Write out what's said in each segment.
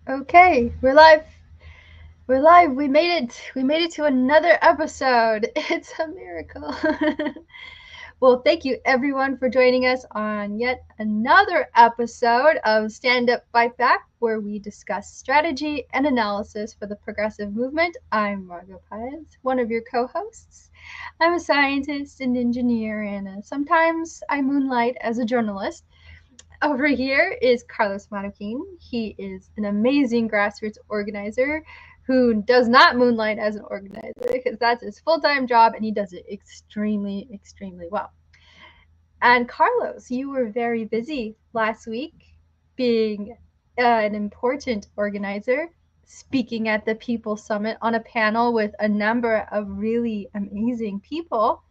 Okay, we're live. We're live. We made it. We made it to another episode. It's a miracle. Well, thank you everyone for joining us on yet another episode of Stand Up Fight Back, where we discuss strategy and analysis for the progressive movement. I'm Margot Paez, one of your co-hosts. I'm a scientist and engineer, and sometimes I moonlight as a journalist. Over here is Carlos Marroquin. He is an amazing grassroots organizer who does not moonlight as an organizer because that's his full-time job and he does it extremely, extremely well. And Carlos, you were very busy last week being an important organizer, speaking at the People Summit on a panel with a number of really amazing people.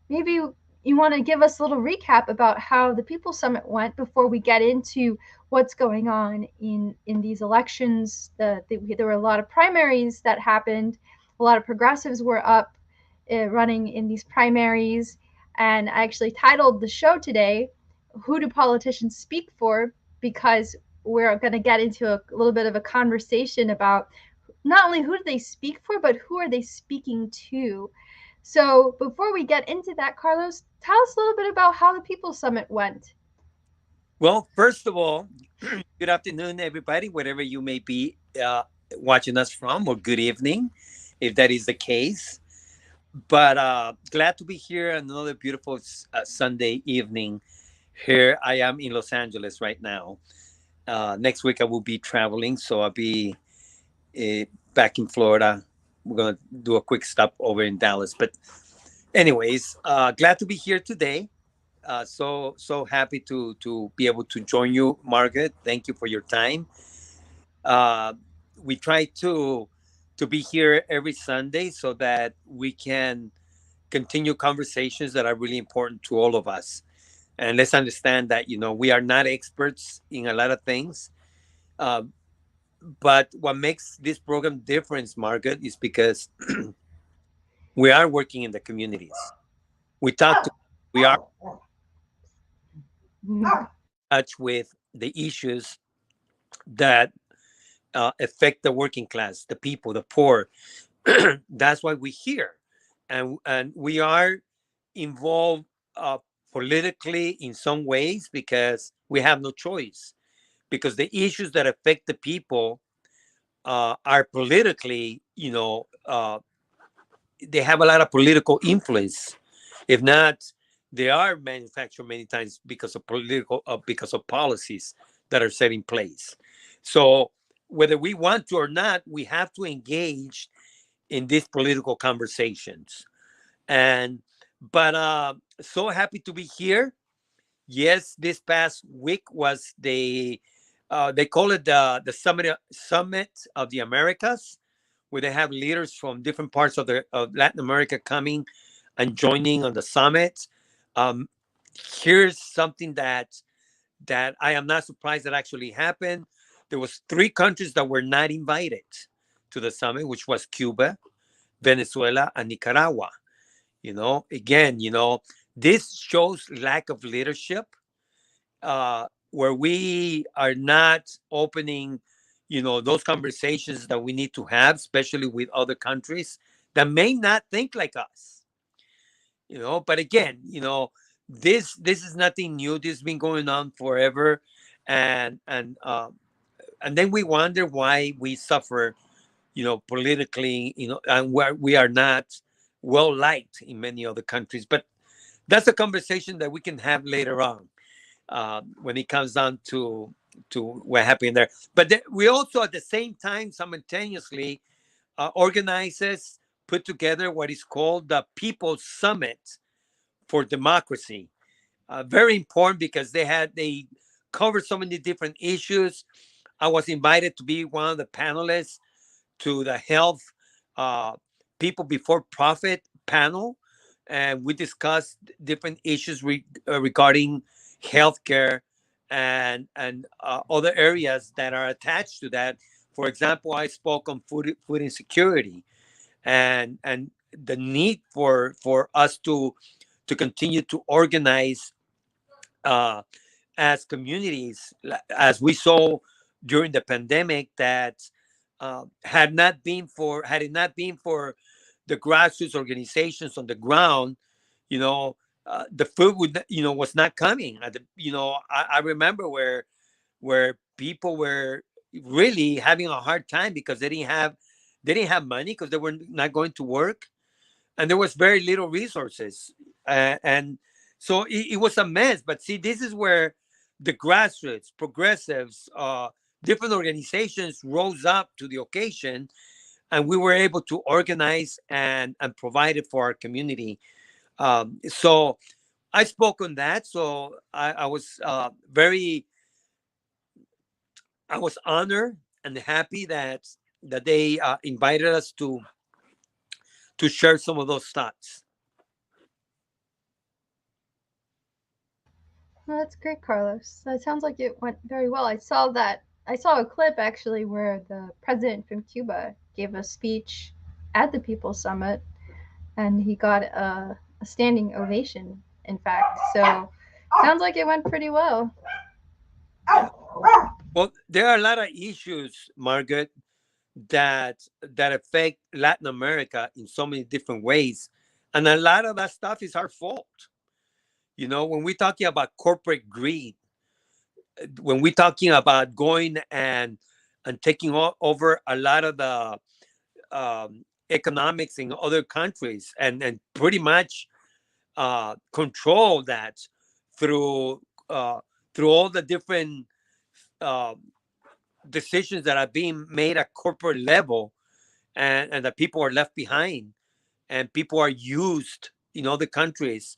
Maybe you want to give us a little recap about how the People Summit went before we get into what's going on in these elections. There were a lot of primaries that happened. A lot of progressives were up running in these primaries. And I actually titled the show today, Who Do Politicians Speak For? Because we're going to get into a little bit of a conversation about not only who do they speak for, but who are they speaking to? So before we get into that, Carlos, tell us a little bit about how the People's Summit went. Well, first of all, good afternoon, everybody, wherever you may be watching us from, or good evening, if that is the case. But glad to be here on another beautiful Sunday evening. Here I am in Los Angeles right now. Next week I will be traveling, so I'll be uh, back in Florida. We're going to do a quick stop over in Dallas. But, anyways, glad to be here today. So happy to be able to join you, Margaret. Thank you for your time. Uh, we try to be here every Sunday so that we can continue conversations that are really important to all of us. And let's understand that we are not experts in a lot of things, uh, but what makes this program different, Margaret, is because we are working in the communities. We talk to we are in touch with the issues that affect the working class, the people, the poor. That's why we're here, and we are involved politically in some ways because we have no choice. Because the issues that affect the people are politically, they have a lot of political influence. If not, they are manufactured many times because of policies that are set in place. So whether we want to or not, we have to engage in these political conversations. And but so happy to be here. Yes, this past week was they call it the summit of the Americas, where they have leaders from different parts of Latin America coming and joining on the summit. Um, Here's something that I am not surprised that actually happened. There was three countries that were not invited to the summit, which was Cuba, Venezuela, and Nicaragua. Again, this shows lack of leadership, where we are not opening, those conversations that we need to have, especially with other countries that may not think like us. But again, this is nothing new. This has been going on forever, and then we wonder why we suffer, politically, and where we are not well liked in many other countries. But that's a conversation that we can have later on, when it comes down to what happened there. But we also, at the same time, simultaneously, organizers put together what is called the People's Summit for Democracy. Very important because they covered so many different issues. I was invited to be one of the panelists to the health, uh, people before profit panel, and we discussed different issues regarding healthcare and other areas that are attached to that. For example, I spoke on food insecurity and the need for us to continue to organize, uh, as communities, as we saw during the pandemic that had it not been for the grassroots organizations on the ground, you know, the food would, was not coming. I remember where people were really having a hard time because they didn't have money because they were not going to work, and there was very little resources, and so it was a mess. But see, this is where the grassroots, progressives, different organizations rose up to the occasion, and we were able to organize and provide it for our community. So I spoke on that. So I was honored and happy that they invited us to share some of those thoughts. Well, that's great, Carlos. That sounds like it went very well. I saw a clip actually where the president from Cuba gave a speech at the People's Summit, and he got a standing ovation. In fact, so sounds like it went pretty well. Yeah. Well, there are a lot of issues, Margaret, that affect Latin America in so many different ways, and a lot of that stuff is our fault. When we're talking about corporate greed, when we're talking about going and taking over a lot of the economics in other countries, and pretty much control that through uh, through all the different uh, decisions that are being made at corporate level, and that people are left behind, and people are used in other countries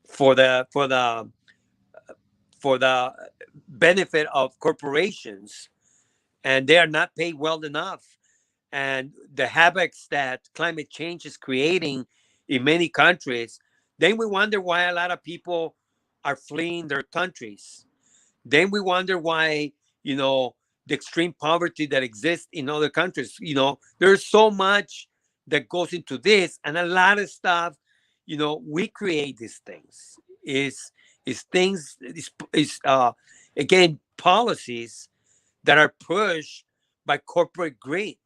for the benefit of corporations, and they are not paid well enough. And the havocs that climate change is creating in many countries, then we wonder why a lot of people are fleeing their countries. Then we wonder why, the extreme poverty that exists in other countries. There's so much that goes into this, and a lot of stuff. We create these things. Is things is again policies that are pushed by corporate greed,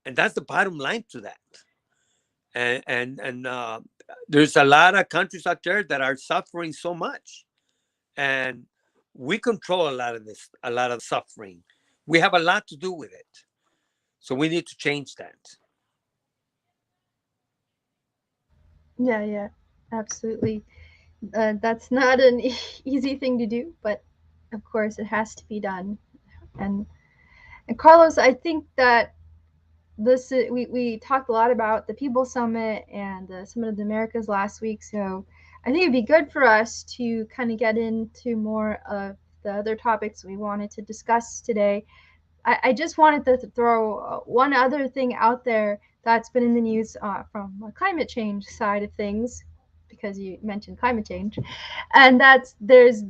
and that's the bottom line to that. And there's a lot of countries out there that are suffering so much, and we control a lot of suffering. We have a lot to do with it, so we need to change that. Yeah, yeah, absolutely. That's not an easy thing to do, but of course it has to be done. And and Carlos, I think that we talked a lot about the People Summit and the Summit of the Americas last week, so I think it'd be good for us to kind of get into more of the other topics we wanted to discuss today. I just wanted to throw one other thing out there that's been in the news from a climate change side of things, because you mentioned climate change, and that's there's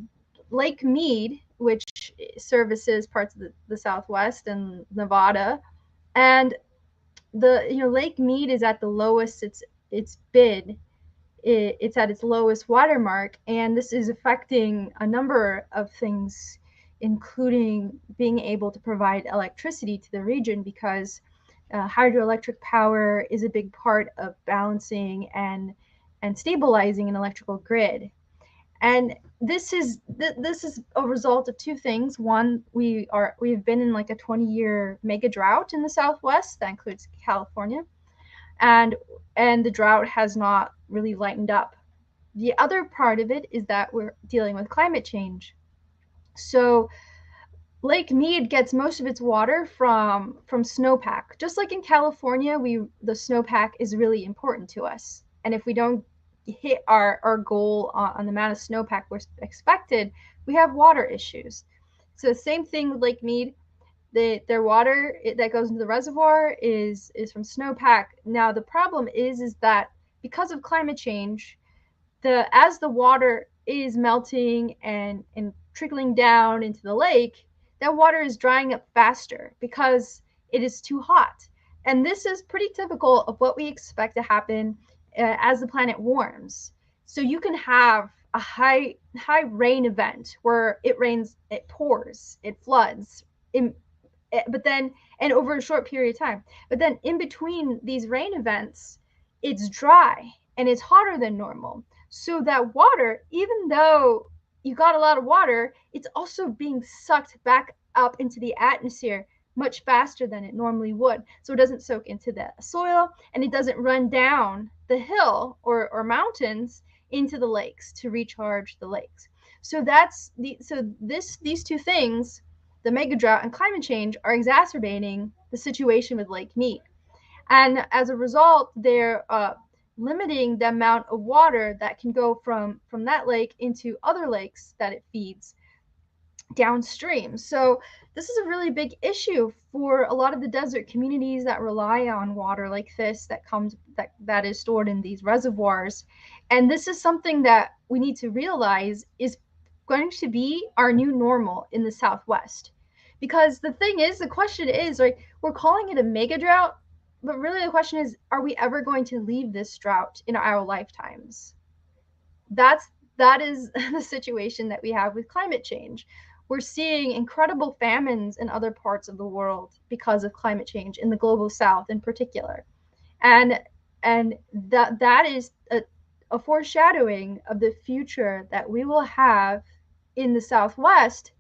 Lake Mead, which services parts of the Southwest and Nevada, and the Lake Mead is at the lowest it's been. It's at its lowest watermark, and this is affecting a number of things, including being able to provide electricity to the region, because hydroelectric power is a big part of balancing and stabilizing an electrical grid. And this is a result of two things. One, we've been in like a 20-year mega drought in the Southwest that includes California, and the drought has not really lightened up. The other part of it is that we're dealing with climate change. So Lake Mead gets most of its water from snowpack. Just like in California, the snowpack is really important to us. And if we don't hit our goal on the amount of snowpack we're expected, we have water issues. So same thing with Lake Mead. Their water that goes into the reservoir is from snowpack. Now the problem is that because of climate change, as the water is melting and trickling down into the lake, that water is drying up faster because it is too hot. And this is pretty typical of what we expect to happen as the planet warms. So you can have a high rain event where it rains, it pours, it floods in, but then, and over a short period of time. But then in between these rain events, it's dry and it's hotter than normal. So that water, even though you got a lot of water, it's also being sucked back up into the atmosphere much faster than it normally would. So it doesn't soak into the soil and it doesn't run down the hill or mountains into the lakes to recharge the lakes. So these two things, the mega drought and climate change, are exacerbating the situation with Lake Mead. And as a result, they're limiting the amount of water that can go from that lake into other lakes that it feeds downstream. So this is a really big issue for a lot of the desert communities that rely on water like this that is stored in these reservoirs. And this is something that we need to realize is going to be our new normal in the Southwest. Because the question is, like, we're calling it a mega drought, but really the question is, are we ever going to leave this drought in our lifetimes? That is the situation that we have with climate change. We're seeing incredible famines in other parts of the world because of climate change, in the global south in particular. And that is a foreshadowing of the future that we will have in the Southwest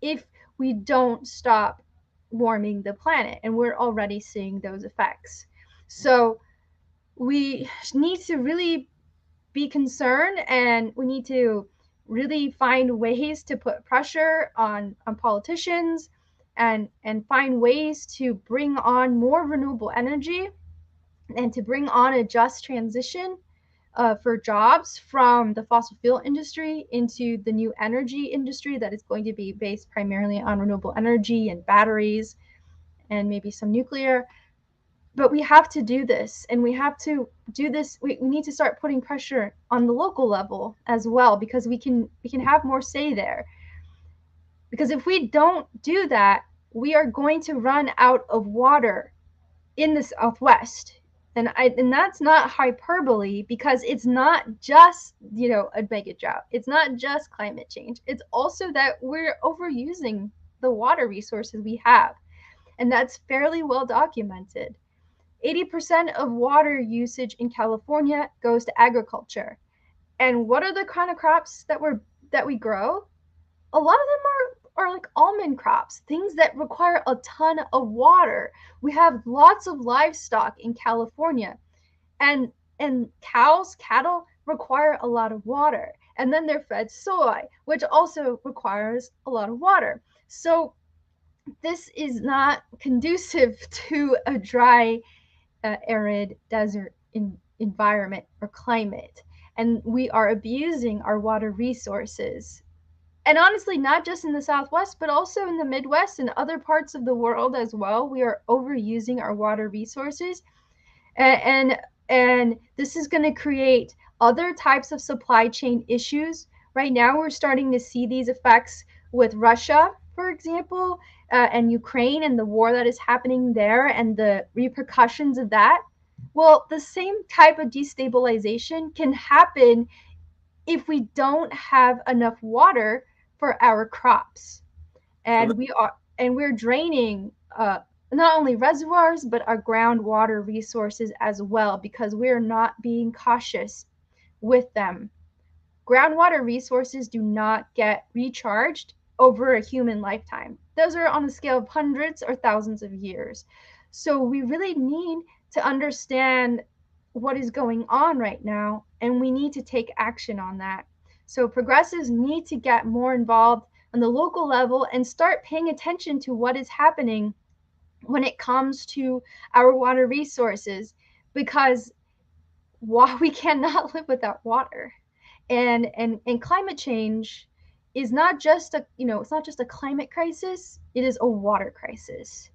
if we don't stop warming the planet. And we're already seeing those effects. So we need to really be concerned, and we need to really find ways to put pressure on politicians and find ways to bring on more renewable energy and to bring on a just transition for jobs from the fossil fuel industry into the new energy industry that is going to be based primarily on renewable energy and batteries and maybe some nuclear. But we have to do this, and we have to do this. We need to start putting pressure on the local level as well, because we can have more say there. Because if we don't do that, we are going to run out of water in the Southwest. And that's not hyperbole, because it's not just, a mega drought. It's not just climate change. It's also that we're overusing the water resources we have, and that's fairly well documented. 80% of water usage in California goes to agriculture. And what are the kind of crops that we grow? A lot of them are like almond crops, things that require a ton of water. We have lots of livestock in California, and cows, cattle require a lot of water. And then they're fed soy, which also requires a lot of water. So this is not conducive to a dry, arid desert environment or climate. And we are abusing our water resources. And honestly, not just in the Southwest, but also in the Midwest and other parts of the world as well. We are overusing our water resources. And, and this is going to create other types of supply chain issues. Right now, we're starting to see these effects with Russia, for example, and Ukraine, and the war that is happening there and the repercussions of that. Well, the same type of destabilization can happen if we don't have enough water for our crops. And we're draining not only reservoirs but our groundwater resources as well, because we're not being cautious with them. Groundwater resources do not get recharged over a human lifetime. Those are on a scale of hundreds or thousands of years. So we really need to understand what is going on right now, and we need to take action on that. So progressives need to get more involved on the local level and start paying attention to what is happening when it comes to our water resources, because we cannot live without water. And climate change is not just it's not just a climate crisis, it is a water crisis.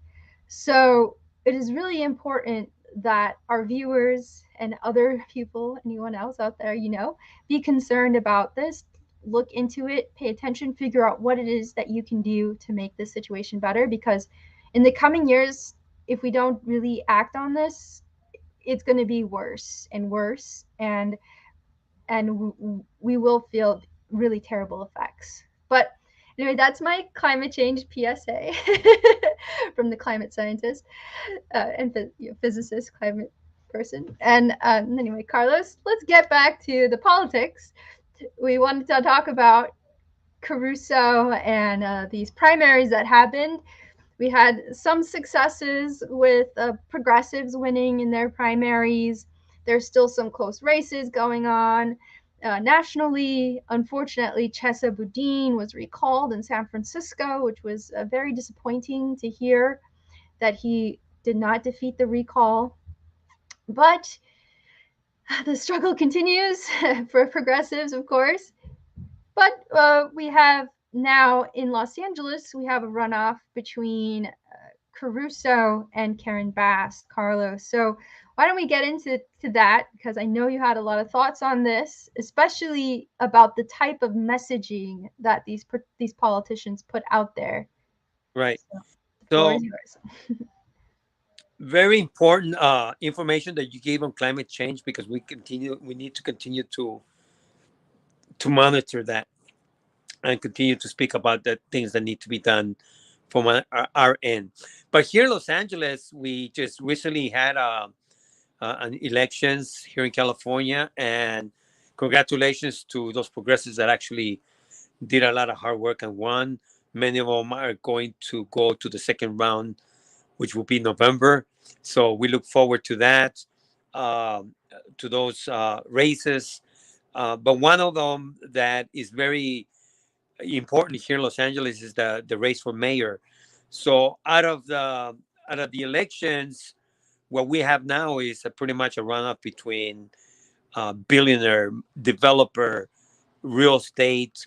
So it is really important that our viewers and other people, anyone else out there, be concerned about this, look into it, pay attention, figure out what it is that you can do to make this situation better. Because in the coming years, if we don't really act on this, it's going to be worse and worse, and we will feel really terrible effects. But Anyway, that's my climate change PSA from the climate scientist and physicist, climate person. And anyway, Carlos, let's get back to the politics. We wanted to talk about Caruso and these primaries that happened. We had some successes with progressives winning in their primaries. There's still some close races going on. Nationally, unfortunately, Chesa Boudin was recalled in San Francisco, which was very disappointing to hear that he did not defeat the recall. But the struggle continues for progressives, of course. But we have now in Los Angeles, we have a runoff between Caruso and Karen Bass, Carlos. So why don't we get into that? Because I know you had a lot of thoughts on this, especially about the type of messaging that these politicians put out there. Right. So the floor is So yours. very important information that you gave on climate change, because we need to continue to monitor that and continue to speak about the things that need to be done from our end. But here in Los Angeles, we just recently had an elections here in California, and congratulations to those progressives that actually did a lot of hard work and won. Many of them are going to go to the second round, which will be November. So we look forward to that, to those races. But one of them that is very important here in Los Angeles is the race for mayor. So out of the elections, what we have now is pretty much a runoff between billionaire, developer, real estate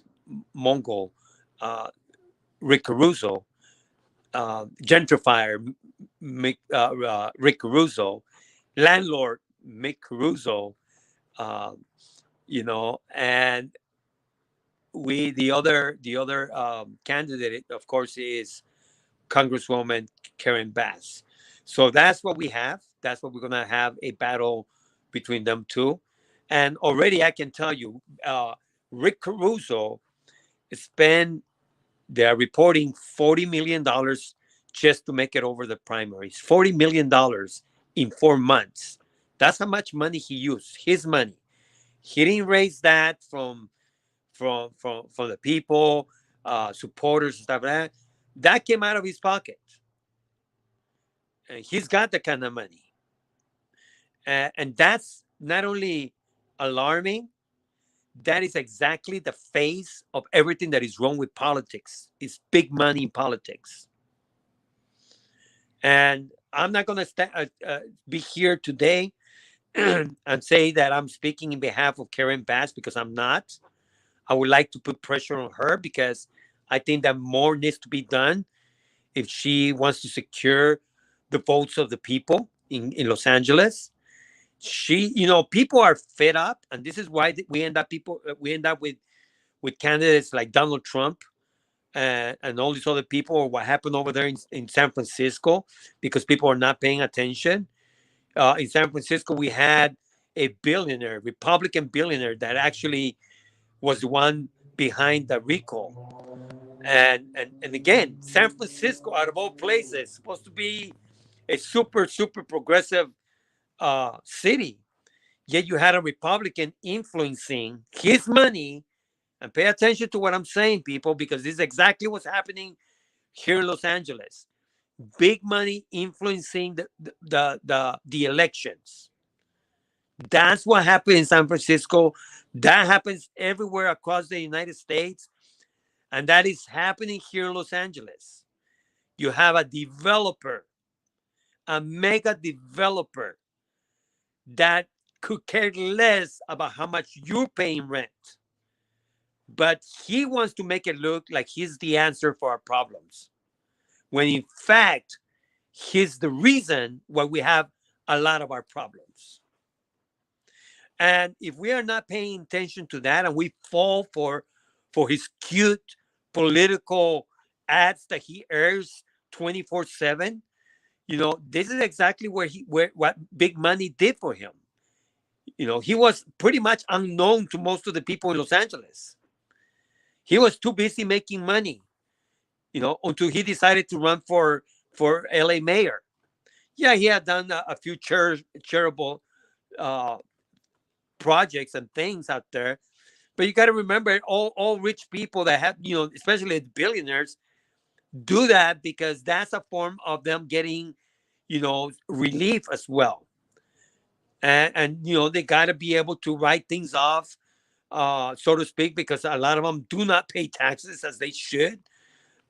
mogul, uh, Rick Caruso, gentrifier Rick Caruso, landlord Mick Caruso, uh, and the other candidate, of course, is Congresswoman Karen Bass. So that's what we have. That's what we're gonna have, a battle between them two. And already I can tell you, Rick Caruso spent, they are reporting $40 million just to make it over the primaries. $40 million in 4 months. That's how much money he used. His money. He didn't raise that from the people, supporters, and stuff like that. That came out of his pocket. And he's got the kind of money. And that's not only alarming, that is exactly the face of everything that is wrong with politics. It's big money in politics. And I'm not going to be here today and say that I'm speaking in behalf of Karen Bass, because I'm not. I would like to put pressure on her, because I think that more needs to be done if she wants to secure the votes of the people in Los Angeles. People are fed up, and this is why we end up with candidates like Donald Trump and all these other people, or what happened over there in San Francisco, because people are not paying attention. In San Francisco, we had a billionaire, Republican billionaire, that actually was the one behind the recall. And again, San Francisco, out of all places, supposed to be a super, super progressive city. Yet you had a Republican influencing his money. And pay attention to what I'm saying, people, because this is exactly what's happening here in Los Angeles. Big money influencing the elections. That's what happened in San Francisco. That happens everywhere across the United States. And that is happening here in Los Angeles. You have a developer, a mega developer, that could care less about how much you're paying rent. But he wants to make it look like he's the answer for our problems, when in fact, he's the reason why we have a lot of our problems. And if we are not paying attention to that, and we fall for his cute political ads that he airs 24/7, this is exactly where what big money did for him. He was pretty much unknown to most of the people in Los Angeles. He was too busy making money until he decided to run for LA mayor. Yeah, he had done a few charitable uh, projects and things out there. But you got to remember, all rich people that have, especially billionaires, do that because that's a form of them getting, relief as well. And they got to be able to write things off, so to speak, because a lot of them do not pay taxes as they should.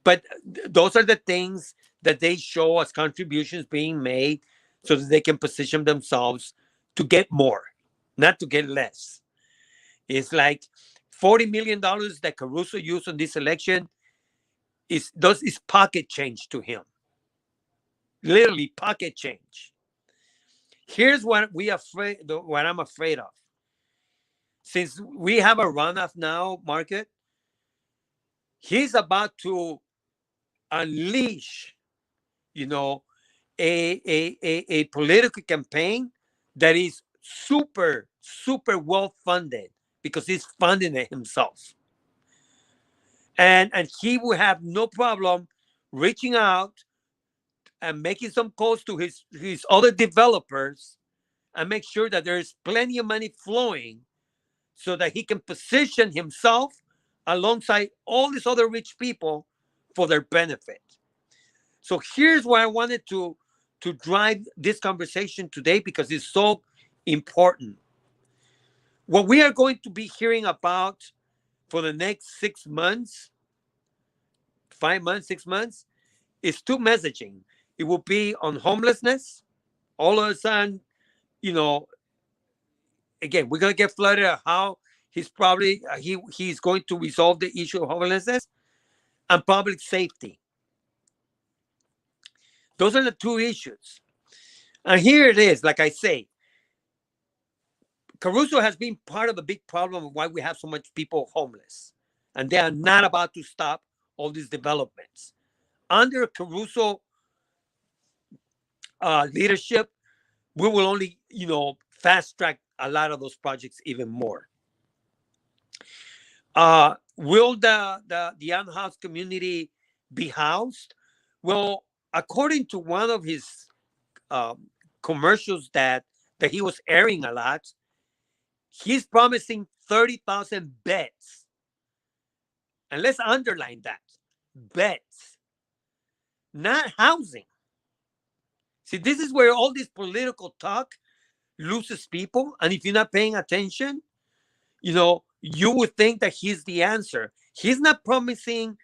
But those are the things that they show as contributions being made so that they can position themselves to get more, not to get less. It's like $40 million that Caruso used on this election is pocket change to him. Literally pocket change. Here's what I'm afraid of. Since we have a runoff now, market, he's about to unleash, you know, a political campaign that is super, super well funded because he's funding it himself. And he will have no problem reaching out and making some calls to his other developers and make sure that there's plenty of money flowing so that he can position himself alongside all these other rich people for their benefit. So here's why I wanted to drive this conversation today because it's so important. What we are going to be hearing about for the next 6 months, 5 months, 6 months, is two messaging. It will be on homelessness. All of a sudden, you know, again, we're gonna get flooded at how he's probably he's going to resolve the issue of homelessness and public safety. Those are the two issues. And here it is, like I say, Caruso has been part of the big problem of why we have so much people homeless. And they are not about to stop all these developments. Under Caruso leadership, we will only, fast track a lot of those projects even more. Will the unhoused community be housed? Well, according to one of his um, commercials that he was airing a lot, he's promising 30,000 beds. And let's underline that, beds, not housing. See, this is where all this political talk loses people. And if you're not paying attention, you would think that he's the answer. He's not promising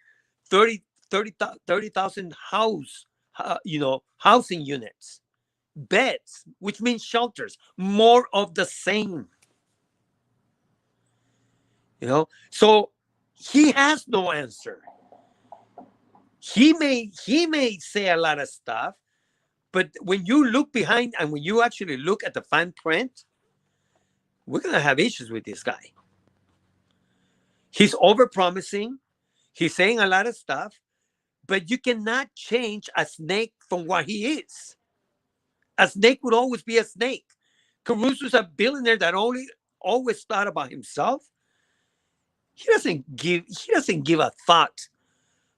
30,000 housing units, beds, which means shelters, more of the same. So he has no answer. He may say a lot of stuff, but when you look behind and when you actually look at the fine print, we're gonna have issues with this guy. He's overpromising. He's saying a lot of stuff, but you cannot change a snake from what he is. A snake would always be a snake. Caruso's a billionaire that always thought about himself. He doesn't give a thought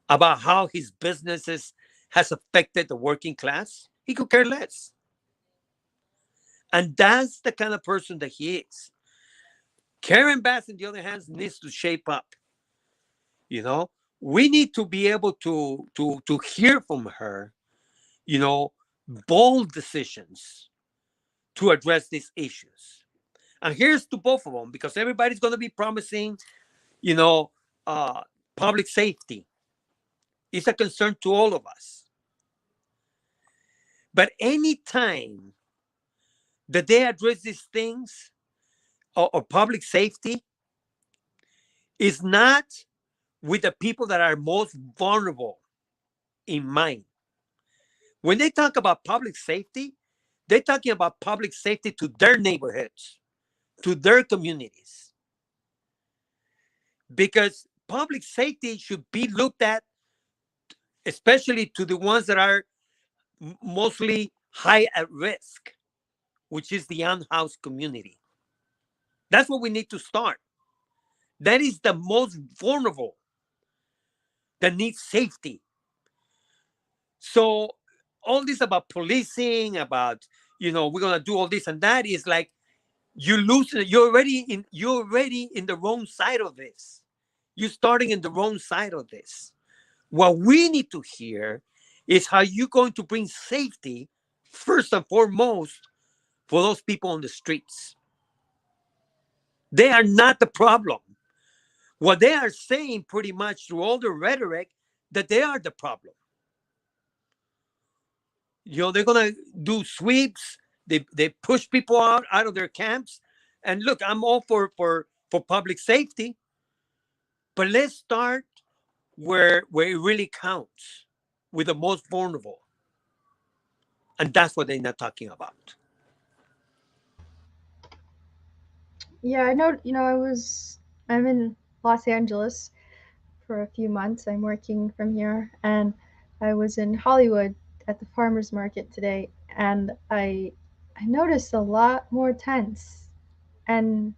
about how his businesses has affected the working class. He could care less. And that's the kind of person that he is. Karen Bass, on the other hand, needs to shape up. We need to be able to hear from her, bold decisions to address these issues. And here's to both of them, because everybody's going to be promising, you know, public safety. It's a concern to all of us. But anytime that they address these things or public safety, is not with the people that are most vulnerable in mind. When they talk about public safety, they're talking about public safety to their neighborhoods, to their communities. Because public safety should be looked at, especially to the ones that are mostly high at risk, which is the unhoused community. That's what we need to start. That is the most vulnerable that needs safety. So all this about policing, about we're gonna do all this and that is like you lose it. You're already in the wrong side of this. You're starting in the wrong side of this. What we need to hear is how you're going to bring safety first and foremost for those people on the streets. They are not the problem. What they are saying pretty much through all the rhetoric that they are the problem. They're gonna do sweeps. They push people out of their camps. And look, I'm all for public safety, but let's start where it really counts with the most vulnerable, and that's what they're not talking about. Yeah, I know. I'm in Los Angeles for a few months. I'm working from here, and I was in Hollywood at the farmers market today, and I noticed a lot more tents, and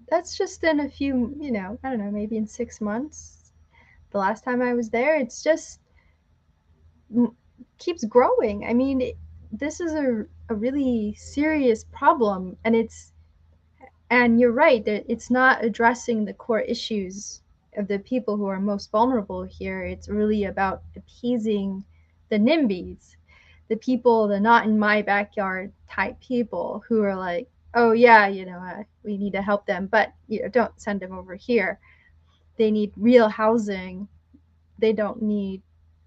that's just in a few, I don't know, maybe in 6 months. The last time I was there, it's just keeps growing. I mean, this is a really serious problem, and you're right that it's not addressing the core issues of the people who are most vulnerable here. It's really about appeasing the NIMBYs, the people, the not in my backyard type people who are like, oh yeah, we need to help them, but don't send them over here. They need real housing. They don't need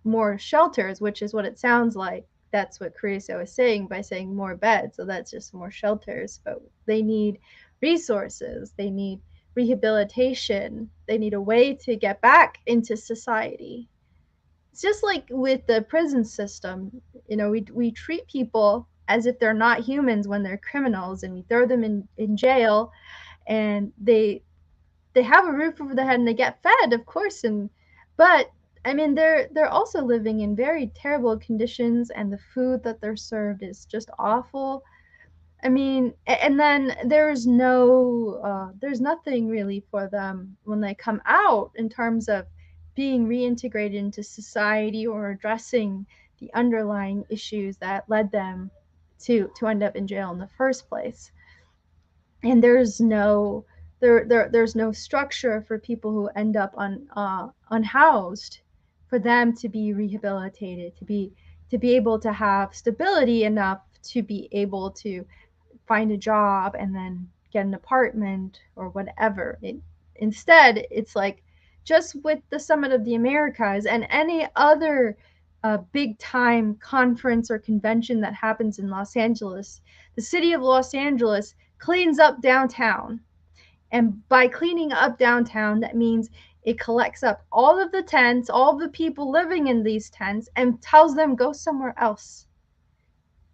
more shelters, which is what it sounds like. That's what Carrizo is saying by saying more beds. So that's just more shelters. But they need resources. They need rehabilitation. They need a way to get back into society. It's just like with the prison system. We treat people as if they're not humans when they're criminals, and we throw them in jail, and they have a roof over their head and they get fed, of course, but I mean they're also living in very terrible conditions, and the food that they're served is just awful. I mean, and then there's nothing really for them when they come out in terms of being reintegrated into society or addressing the underlying issues that led them to end up in jail in the first place. And there's no structure for people who end up unhoused, for them to be rehabilitated, to be able to have stability enough to be able to find a job and then get an apartment or whatever. Instead, it's like, just with the Summit of the Americas and any other big time conference or convention that happens in Los Angeles, the city of Los Angeles cleans up downtown. And by cleaning up downtown, that means it collects up all of the tents, all of the people living in these tents, and tells them go somewhere else.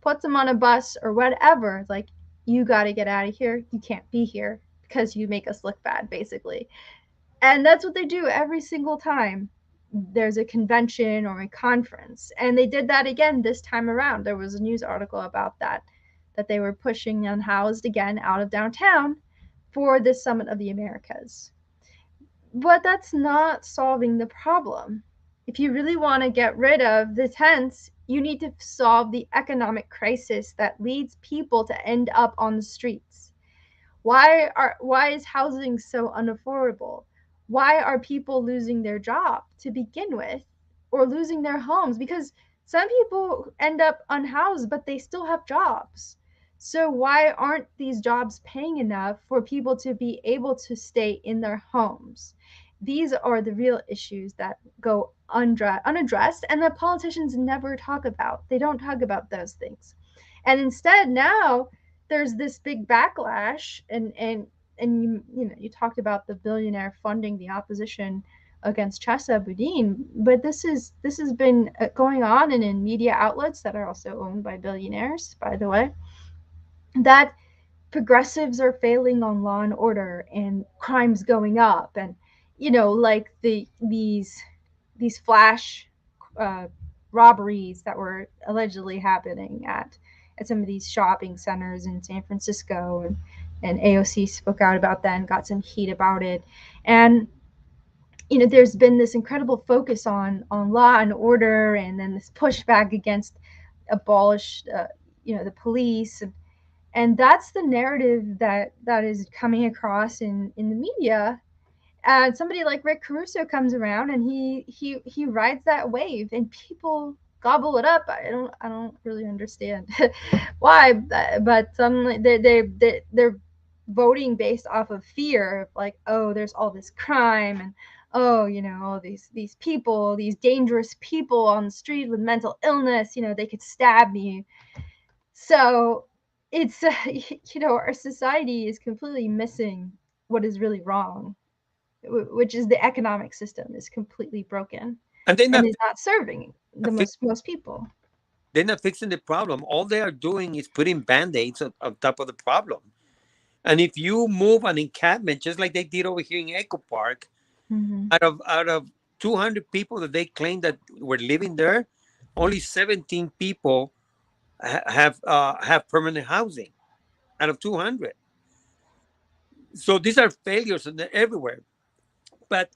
Puts them on a bus or whatever. It's like, you got to get out of here. You can't be here because you make us look bad, basically. And that's what they do every single time there's a convention or a conference. And they did that again this time around. There was a news article about that they were pushing unhoused again out of downtown for this Summit of the Americas. But that's not solving the problem. If you really want to get rid of the tents, you need to solve the economic crisis that leads people to end up on the streets. Why is housing so unaffordable? Why are people losing their job to begin with, or losing their homes? Because some people end up unhoused but they still have jobs. So why aren't these jobs paying enough for people to be able to stay in their homes? These are the real issues that go unaddressed, and that politicians never talk about. They don't talk about those things. And instead, now there's this big backlash, and you talked about the billionaire funding the opposition against Chesa Boudin, but this has been going on, and in media outlets that are also owned by billionaires, by the way, that progressives are failing on law and order, and crimes going up, and like these flash uh, robberies that were allegedly happening at some of these shopping centers in San Francisco, and AOC spoke out about that and got some heat about it. And there's been this incredible focus on law and order, and then this pushback against abolish the police, and that's the narrative that is coming across in the media. And somebody like Rick Caruso comes around, and he rides that wave, and people gobble it up. I don't really understand why, but they're voting based off of fear, like, oh, there's all this crime, and oh, all these people, these dangerous people on the street with mental illness, they could stab me. So it's our society is completely missing what is really wrong, which is the economic system is completely broken And they're and not, is not serving the most people. they're not fixing the problem. All they are doing is putting band-aids on top of the problem. And if you move an encampment, just like they did over here in Echo Park, Mm-hmm. out of 200 people that they claimed that were living there, only 17 people have permanent housing out of 200. So these are failures, and they're everywhere. But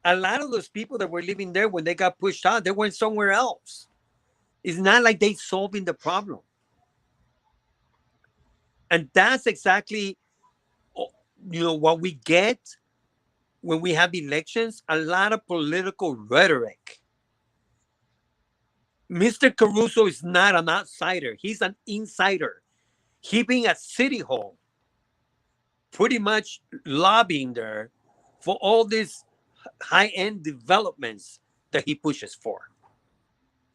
a lot of those people that were living there, when they got pushed out, they went somewhere else. It's not like they solving the problem. And that's exactly what we get when we have elections, a lot of political rhetoric. Mr. Caruso is not an outsider, he's an insider. He being at City Hall, pretty much lobbying there for all these high-end developments that he pushes for.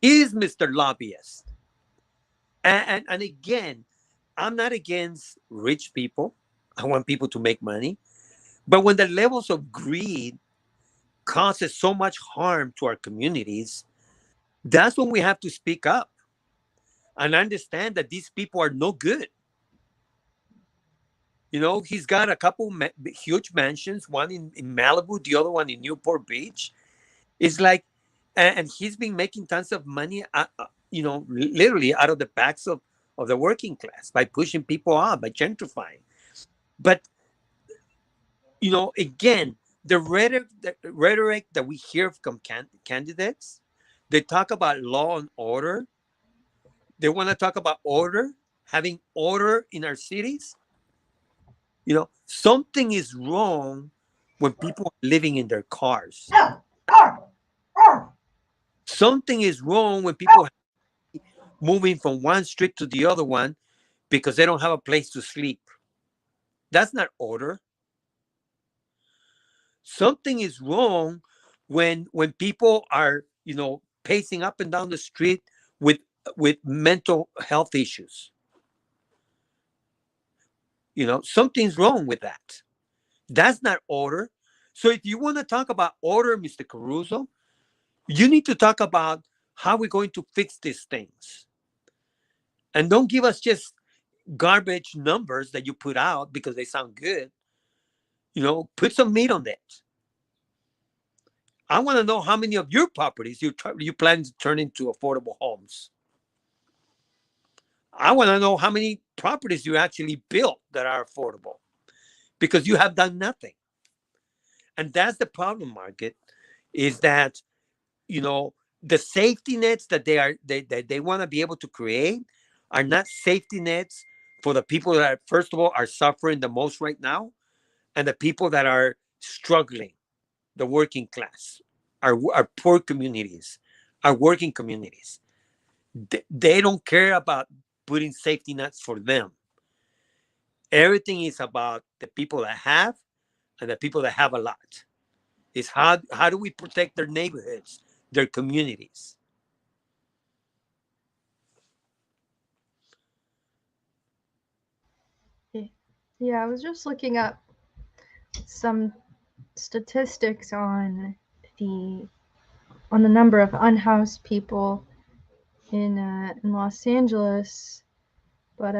He is Mr. Lobbyist. And again, I'm not against rich people. I want people to make money. But when the levels of greed causes so much harm to our communities, that's when we have to speak up and understand that these people are no good. He's got a couple huge mansions, one in Malibu, the other one in Newport Beach. It's like, and he's been making tons of money, literally out of the backs of the working class by pushing people out, by gentrifying. But, again, the rhetoric that we hear from candidates, they talk about law and order. They want to talk about order, having order in our cities. Something is wrong when people are living in their cars. Something is wrong when people are moving from one street to the other one because they don't have a place to sleep. That's not order. Something is wrong when people are, pacing up and down the street with mental health issues. Something's wrong with that. That's not order. So if you want to talk about order, Mr. Caruso, you need to talk about how we're going to fix these things. And don't give us just garbage numbers that you put out because they sound good. Put some meat on that. I want to know how many of your properties you plan to turn into affordable homes. I want to know how many properties you actually built that are affordable, because you have done nothing. And that's the problem, Market, is that, the safety nets that they want to be able to create are not safety nets for the people that, first of all, are suffering the most right now, and the people that are struggling, the working class, our poor communities, our working communities. They don't care about putting safety nets for them. Everything is about the people that have and the people that have a lot. Is how do we protect their neighborhoods, their communities? Yeah, I was just looking up some statistics the on the number of unhoused people in Los Angeles, but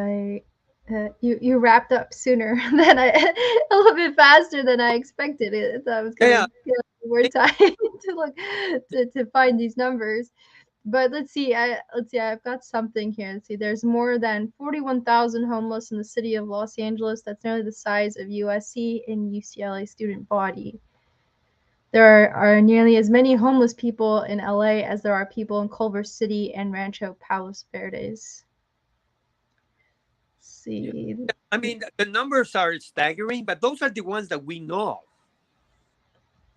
you wrapped up sooner than I a little bit faster than I expected. I thought I was gonna Yeah, get more time to look to find these numbers. But let's see. I've got something here. Let's see. There's more than 41,000 homeless in the city of Los Angeles. That's nearly the size of USC and UCLA student body. There are nearly as many homeless people in LA as there are people in Culver City and Rancho Palos Verdes. Let's Yeah. see. I mean, the numbers are staggering, but those are the ones that we know of.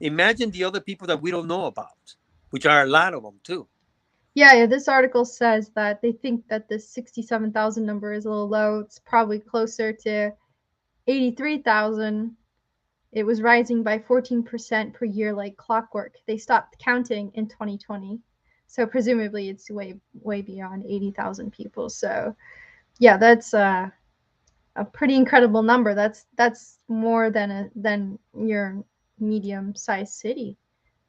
Imagine the other people that we don't know about, which are a lot of them too. Yeah, this article says that they think that the 67,000 number is a little low. It's probably closer to 83,000. It was rising by 14% per year like clockwork. They stopped counting in 2020. So presumably it's way beyond 80,000 people. So, yeah, that's a pretty incredible number. That's more than your medium-sized city.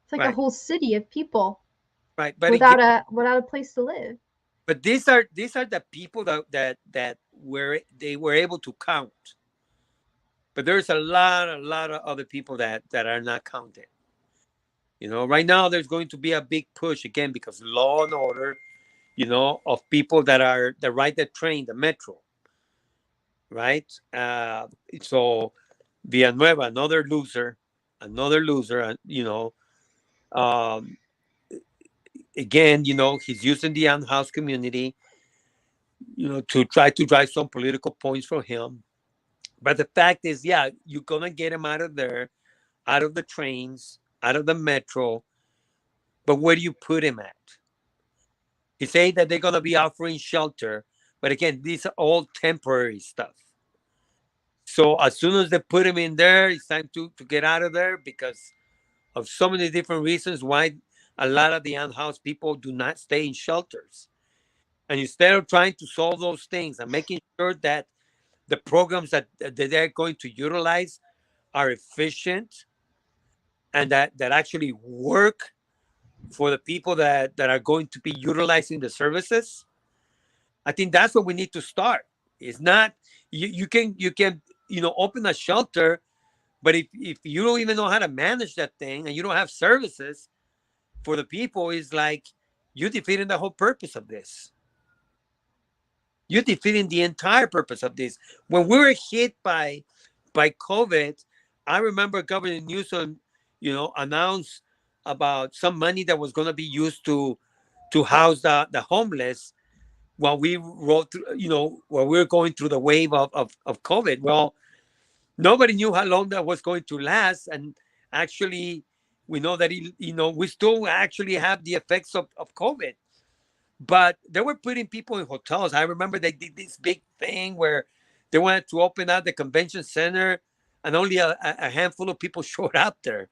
It's like a Right, whole city of people right. But again, without a place to live. but these are the people that were they were able to count. But there's a lot of other people that are not counted. Right now there's going to be a big push again because law and order, of people that ride the train, the metro, right? So Villanueva, another loser, um, again, he's using the unhoused community, to try to drive some political points for him. But the fact is, yeah, you're gonna get him out of there, out of the trains, out of the metro. But where do you put him at? He say that they're gonna be offering shelter, but again, these are all temporary stuff. So as soon as they put him in there, it's time to get out of there because of so many different reasons why a lot of the unhoused people do not stay in shelters. And instead of trying to solve those things and making sure that the programs that they're going to utilize are efficient and that actually work for the people that are going to be utilizing the services, I think that's what we need to start. It's not you can open a shelter, but if you don't even know how to manage that thing and you don't have services for the people, it's like you're defeating the whole purpose of this. You're defeating the entire purpose of this. When we were hit by COVID, I remember Governor Newsom, announced about some money that was going to be used to house the homeless while we wrote through, while we were going through the wave of COVID. Well, nobody knew how long that was going to last, and actually, we know that we still actually have the effects of COVID. But they were putting people in hotels. I remember they did this big thing where they wanted to open up the convention center, and only a handful of people showed up there.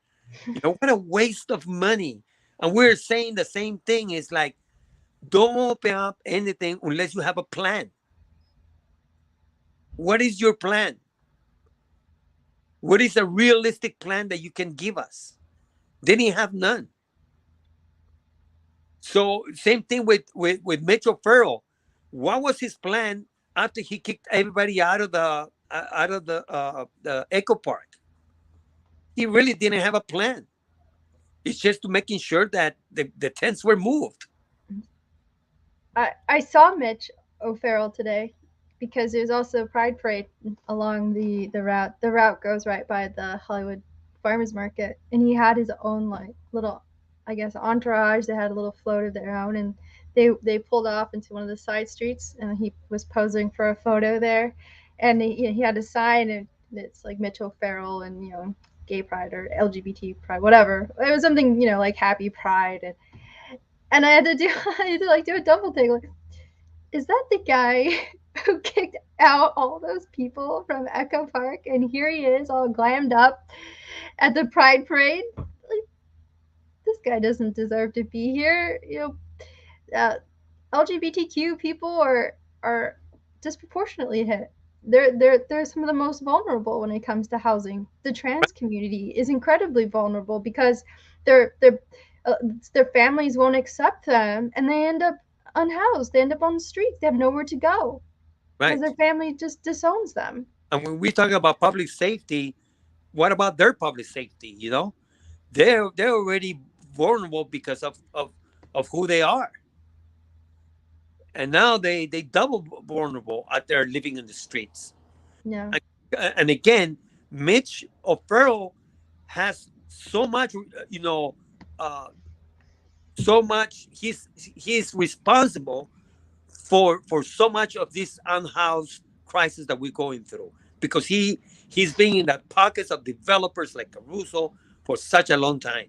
What a waste of money. And we're saying the same thing. Is like, don't open up anything unless you have a plan. What is your plan? What is a realistic plan that you can give us? They didn't have none. So same thing with Mitchell Farrell. What was his plan after he kicked everybody out of the Echo Park? He really didn't have a plan. It's just to making sure that the tents were moved. I saw Mitch O'Farrell today because there's also a Pride Parade along the route. The route goes right by the Hollywood Farmers Market, and he had his own like little, I guess, entourage. They had a little float of their own, and they pulled off into one of the side streets, and he was posing for a photo there, and he had a sign, and it's like Mitch O'Farrell and gay pride or LGBT pride, whatever. It was something like happy pride, and I had to do I had to like do a double take. Like, is that the guy who kicked out all those people from Echo Park? And here he is, all glammed up at the Pride Parade. Like, this guy doesn't deserve to be here. LGBTQ people are disproportionately hit. They're some of the most vulnerable when it comes to housing. The trans community is incredibly vulnerable because their their uh, their families won't accept them, and they end up unhoused. They end up on the streets. They have nowhere to go because Right. their family just disowns them. And when we talk about public safety, what about their public safety? They're already vulnerable because of who they are, and now they double vulnerable out there living in the streets. Yeah, And again, Mitch O'Farrell has so much, you know, uh, so much. He's responsible for so much of this unhoused crisis that we're going through because he's been in that pockets of developers like Caruso for such a long time.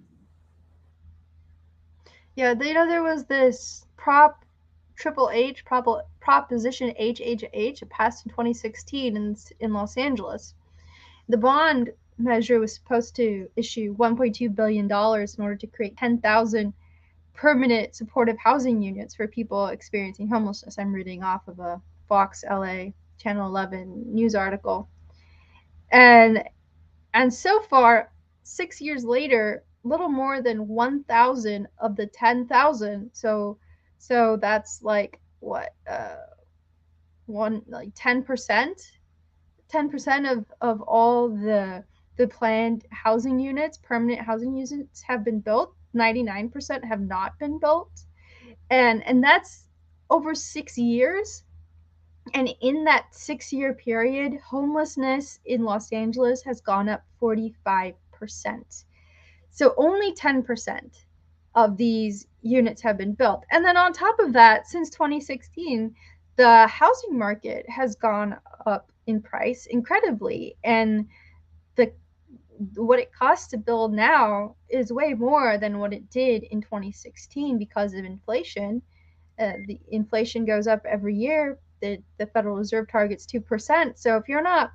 Yeah, there was this Proposition HHH, it passed in 2016 in Los Angeles. The bond measure was supposed to issue $1.2 billion in order to create 10,000 permanent supportive housing units for people experiencing homelessness. I'm reading off of a Fox LA Channel 11 news article. And and so far, 6 years later, little more than 1,000 of the 10,000. So that's like what, one like 10% of all the planned housing units, permanent housing units, have been built. 99% have not been built, and that's over 6 years. And in that 6 year period, homelessness in Los Angeles has gone up 45%. So only 10% of these units have been built. And then on top of that, since 2016, the housing market has gone up in price incredibly. And the what it costs to build now is way more than what it did in 2016 because of inflation. The inflation goes up every year. The Federal Reserve targets 2%. So if you're not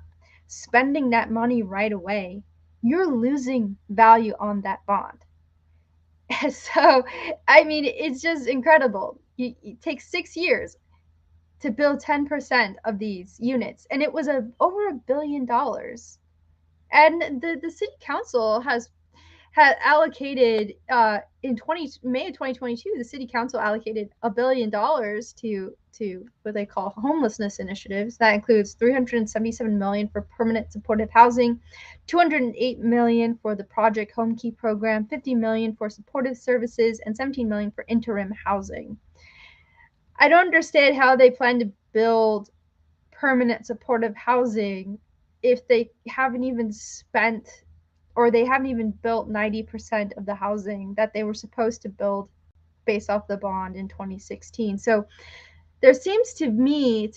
spending that money right away, you're losing value on that bond. So, I mean, it's just incredible. It takes 6 years to build 10% of these units, and it was over $1 billion. And the city council had allocated in 20 May of 2022, the city council allocated $1 billion to what they call homelessness initiatives. That includes 377 million for permanent supportive housing, 208 million for the Project Home Key program, 50 million for supportive services, and 17 million for interim housing. I don't understand how they plan to build permanent supportive housing if they haven't even spent, or they haven't even built 90% of the housing that they were supposed to build based off the bond in 2016. So it seems to me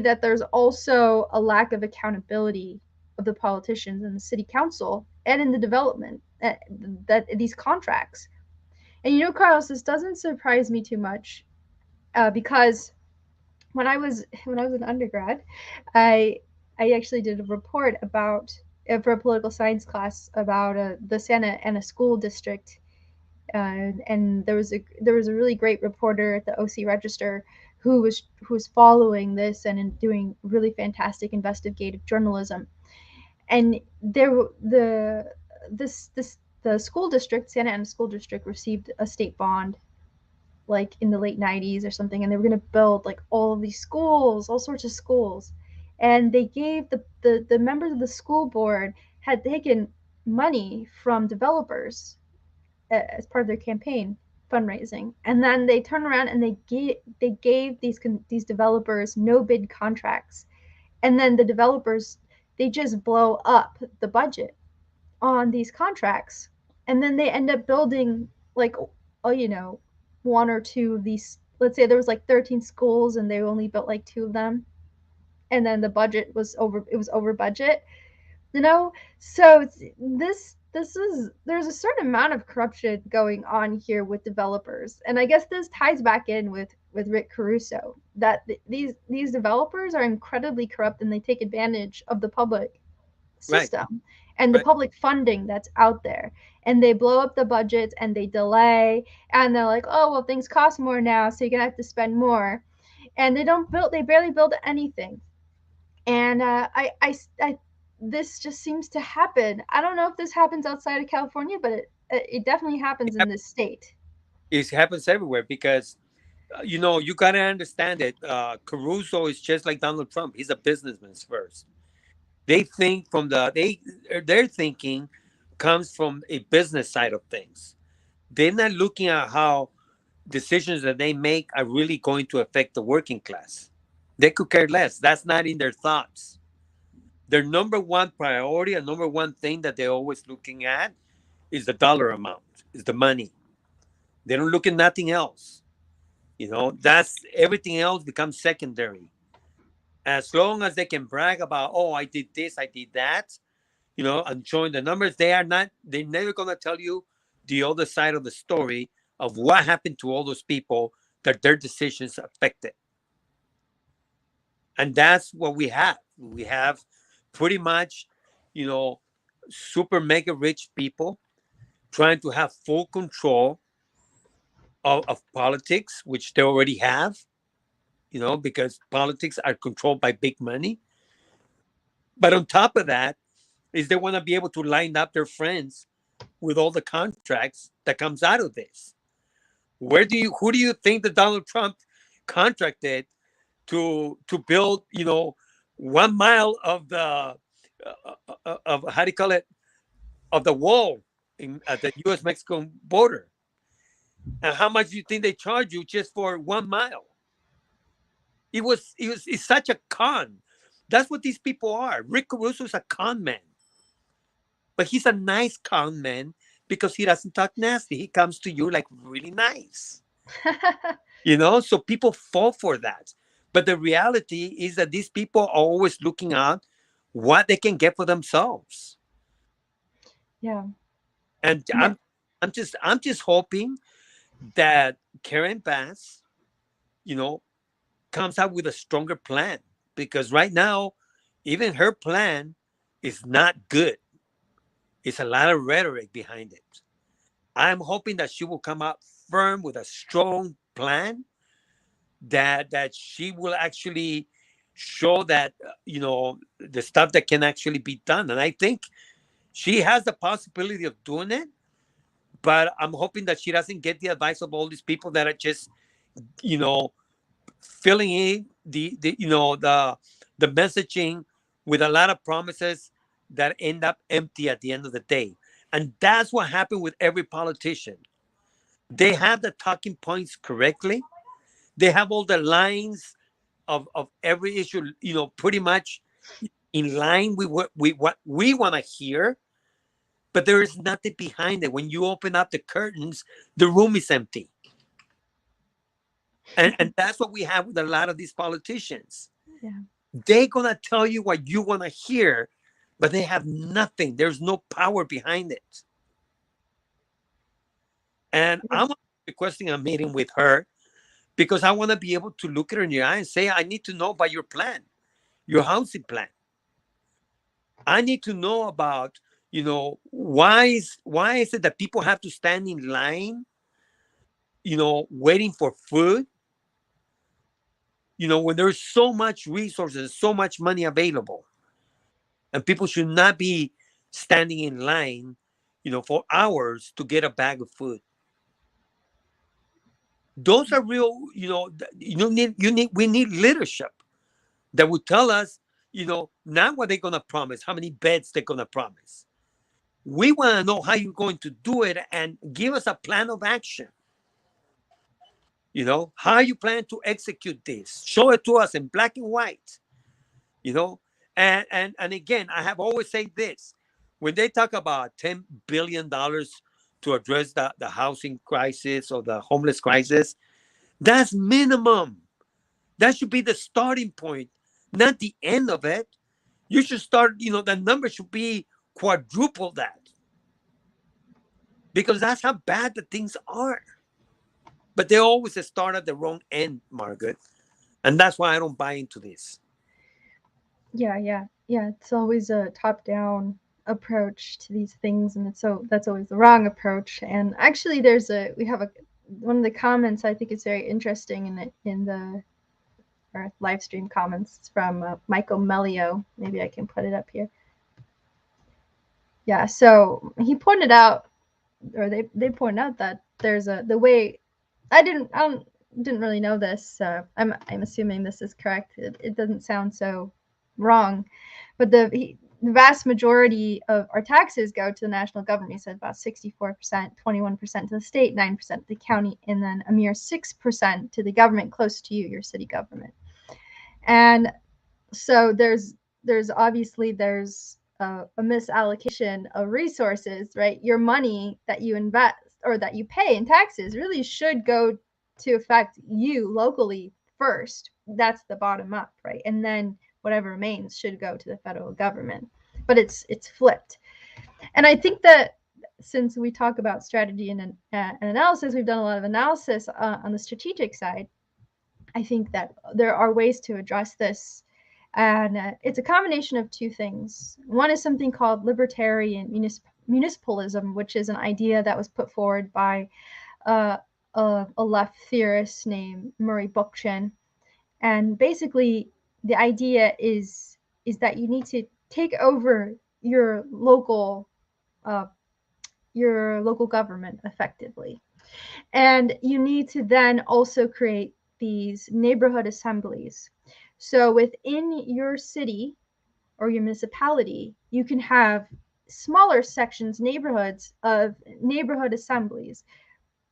that there's also a lack of accountability of the politicians and the city council and in the development that these contracts. And Carlos, this doesn't surprise me too much because when I was an undergrad, I I actually did a report about for a political science class about the Santa Ana school district, and there was a really great reporter at the OC Register who was following this and doing really fantastic investigative journalism. And there the school district, Santa Ana school district, received a state bond like in the late 90s or something, and they were going to build like all of these schools, all sorts of schools. And they gave the members of the school board had taken money from developers as part of their campaign fundraising, and then they turned around and they gave these developers no bid contracts. And then the developers, they just blow up the budget on these contracts, and then they end up building like, oh, one or two of these. Let's say there was like 13 schools and they only built like two of them, and then the budget was over. It was over budget, you know. So this is there's a certain amount of corruption going on here with developers, and I guess this ties back in with Rick Caruso, that these developers are incredibly corrupt and they take advantage of the public Right, system and the right. public funding that's out there, and they blow up the budgets and they delay, and they're like, oh well, things cost more now, so you're gonna have to spend more. And they barely build anything. And this just seems to happen. I don't know if this happens outside of California, but it definitely It, happens in hap- this state. it happens everywhere because you gotta understand it. Caruso is just like Donald Trump. He's a businessman first. They think from their thinking comes from a business side of things. They're not looking at how decisions that they make are really going to affect the working class. They could care less. That's not in their thoughts. Their number one priority and number one thing that they're always looking at is the dollar amount, is the money. They don't look at nothing else. That's everything else becomes secondary. As long as they can brag about, oh, I did this, I did that, and showing the numbers, they're never gonna tell you the other side of the story of what happened to all those people that their decisions affected. And that's what we have. We have pretty much, you know, super mega rich people trying to have full control of politics, which they already have, because politics are controlled by big money. But on top of that, is they want to be able to line up their friends with all the contracts that comes out of this. Who do you think that Donald Trump contracted to build, 1 mile of the of how do you call it, of the wall at the U.S. Mexican border? And how much do you think they charge you just for 1 mile? It's such a con. That's what these people are. Rick Caruso is a con man, but he's a nice con man because he doesn't talk nasty. He comes to you like really nice, So people fall for that. But the reality is that these people are always looking at what they can get for themselves. Yeah. And Yeah. I'm just hoping that Karen Bass, you know, comes out with a stronger plan, because right now, even her plan is not good. It's a lot of rhetoric behind it. I'm hoping that she will come out firm with a strong plan, that she will actually show that the stuff that can actually be done. And I think she has the possibility of doing it, but I'm hoping that she doesn't get the advice of all these people that are just you know filling in the messaging with a lot of promises that end up empty at the end of the day. And that's what happened with every politician. They have the talking points correctly. They have all the lines of every issue, pretty much in line with what we want to hear, but there is nothing behind it. When you open up the curtains, the room is empty. And that's what we have with a lot of these politicians. Yeah. They're gonna tell you what you want to hear, but they have nothing. There's no power behind it. And I'm requesting a meeting with her because I want to be able to look her in the eye and say, I need to know about your plan, your housing plan. I need to know about, why is it that people have to stand in line, waiting for food, when there's so much resources, so much money available, and people should not be standing in line, for hours to get a bag of food. Those are real, we need leadership that would tell us, not what they're gonna promise, how many beds they're gonna promise. We want to know how you're going to do it and give us a plan of action. How you plan to execute this. Show it to us in black and white. You know, and again, I have always said this: when they talk about $10 billion to address the housing crisis or the homeless crisis, that's minimum. That should be the starting point, not the end of it. You should start. The number should be quadruple that, because that's how bad the things are. But they always start at the wrong end, Margaret. And that's why I don't buy into this. Yeah, yeah, yeah. It's always a top-down approach to these things, and that's always the wrong approach. And actually, we have one of the comments I think is very interesting in the our live stream comments from Michael Melio. Maybe I can put it up here. Yeah, so he pointed out, or they pointed out that there's the way I didn't really know this. I'm assuming this is correct. It doesn't sound so wrong, but the vast majority of our taxes go to the national government. He said about 64%, 21% to the state, 9% to the county, and then a mere 6% to the government close to you, your city government. And so there's obviously a misallocation of resources, right? Your money that you invest or that you pay in taxes really should go to affect you locally first. That's the bottom up, right? And then whatever remains should go to the federal government. But it's flipped. And I think that since we talk about strategy and analysis, we've done a lot of analysis on the strategic side. I think that there are ways to address this. And it's a combination of two things. One is something called libertarian municipalism, which is an idea that was put forward by uh, a left theorist named Murray Bookchin. And basically, the idea is that you need to take over uh, your local government effectively. And you need to then also create these neighborhood assemblies. So within your city or your municipality, you can have smaller sections, neighborhoods of neighborhood assemblies,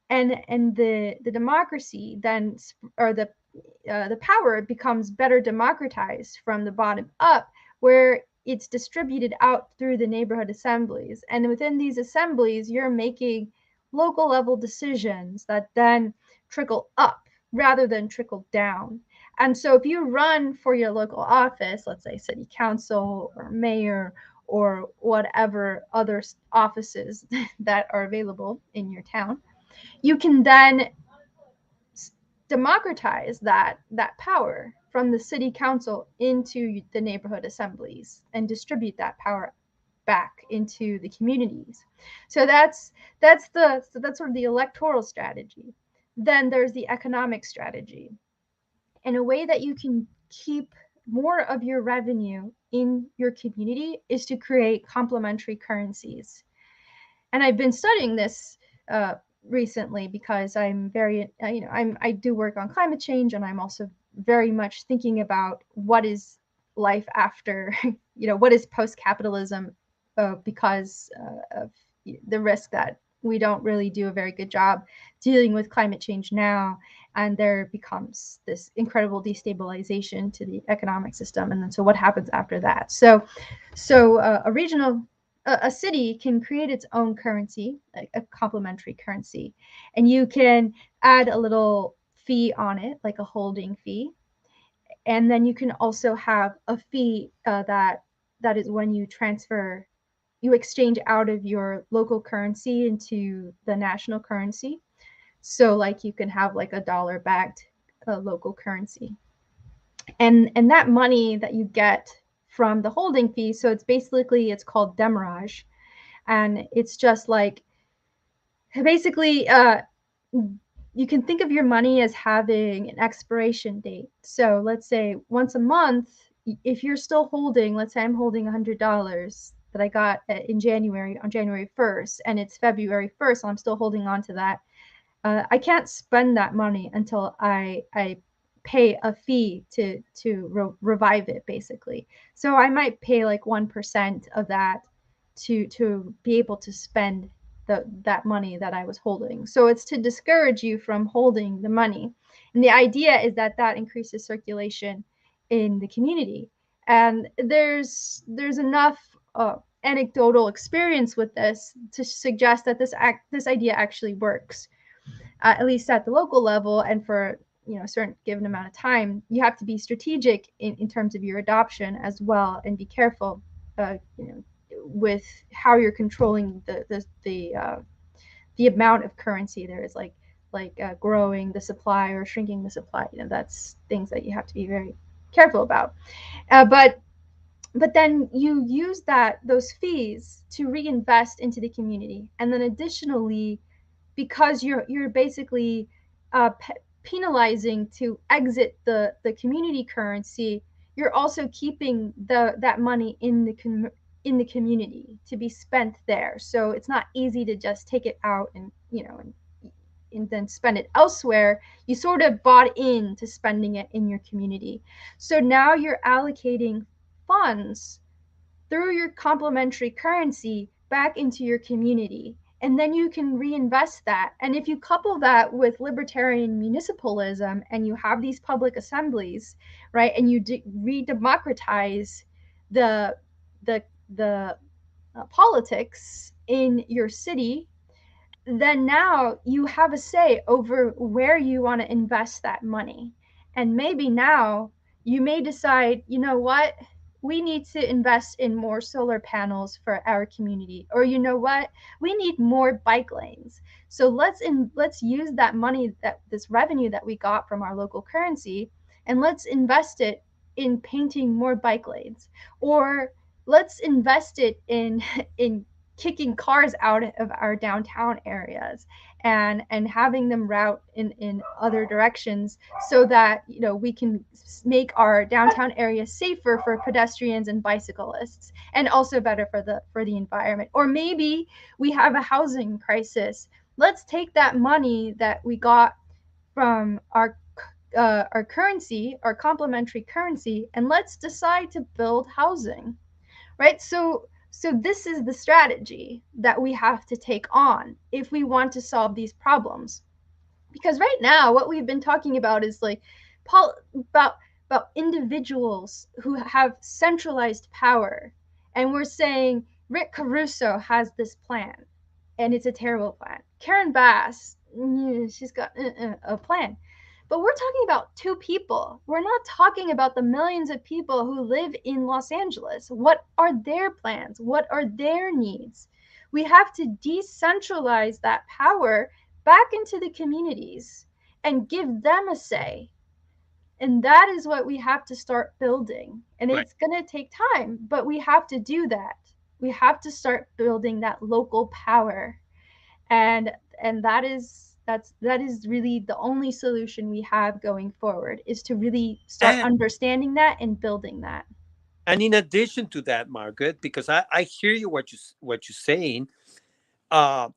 and the democracy then, or the power becomes better democratized from the bottom up, where it's distributed out through the neighborhood assemblies. And within these assemblies, you're making local level decisions that then trickle up rather than trickle down. And so if you run for your local office, let's say city council or mayor or whatever other offices that are available in your town, you can then democratize that power from the city council into the neighborhood assemblies and distribute that power back into the communities. So that's sort of the electoral strategy. Then there's the economic strategy. And a way that you can keep more of your revenue in your community is to create complementary currencies. And I've been studying this uh, recently because I'm very, I do work on climate change, and I'm also very much thinking about what is life after, what is post-capitalism, because of the risk that we don't really do a very good job dealing with climate change now, and there becomes this incredible destabilization to the economic system. And then so what happens after that? So a city can create its own currency, a complementary currency, and you can add a little fee on it, like a holding fee. And then you can also have a fee that is when you exchange out of your local currency into the national currency. So like you can have like a dollar backed local currency, and that money that you get from the holding fee. So it's called demurrage, and it's just like basically you can think of your money as having an expiration date. So let's say once a month, if you're still holding, let's say I'm holding $100 that I got in January on January 1st, and it's February 1st, and I'm still holding on to that. I can't spend that money until I pay a fee to revive it, basically. So I might pay like 1% of that to be able to spend that money that I was holding. So it's to discourage you from holding the money. And the idea is that increases circulation in the community. And there's enough anecdotal experience with this to suggest that this idea actually works, at least at the local level. And for a certain given amount of time, you have to be strategic in terms of your adoption as well, and be careful with how you're controlling the amount of currency there is, like growing the supply or shrinking the supply. That's things that you have to be very careful about. But then you use those fees to reinvest into the community. And then additionally, because you're basically penalizing to exit the community currency, you're also keeping that money in the community to be spent there. So it's not easy to just take it out and then spend it elsewhere. You sort of bought into spending it in your community. So now you're allocating funds through your complementary currency back into your community. And then you can reinvest that. And if you couple that with libertarian municipalism, and you have these public assemblies, right, and you re-democratize the the politics in your city, then now you have a say over where you want to invest that money. And maybe now you may decide, you know what, we need to invest in more solar panels for our community, or you know what, we need more bike lanes. So let's use that money, that this revenue that we got from our local currency, and let's invest it in painting more bike lanes, or let's invest it in in kicking cars out of our downtown areas, and having them route in other directions, so that we can make our downtown area safer for pedestrians and bicyclists, and also better for the environment. Or maybe we have a housing crisis. Let's take that money that we got from our currency, our complementary currency, and let's decide to build housing, right? So this is the strategy that we have to take on if we want to solve these problems. Because right now what we've been talking about is like about individuals who have centralized power, and we're saying Rick Caruso has this plan and it's a terrible plan. Karen Bass, she's got a plan. But we're talking about two people. We're not talking about the millions of people who live in Los Angeles. What are their plans? What are their needs? We have to decentralize that power back into the communities and give them a say. And that is what we have to start building. And Right. it's going to take time, but we have to do that. We have to start building that local power. And that is really the only solution we have going forward, is to really start And understanding that and building that. in addition to that, Margaret, because I hear you what you're saying. Uh,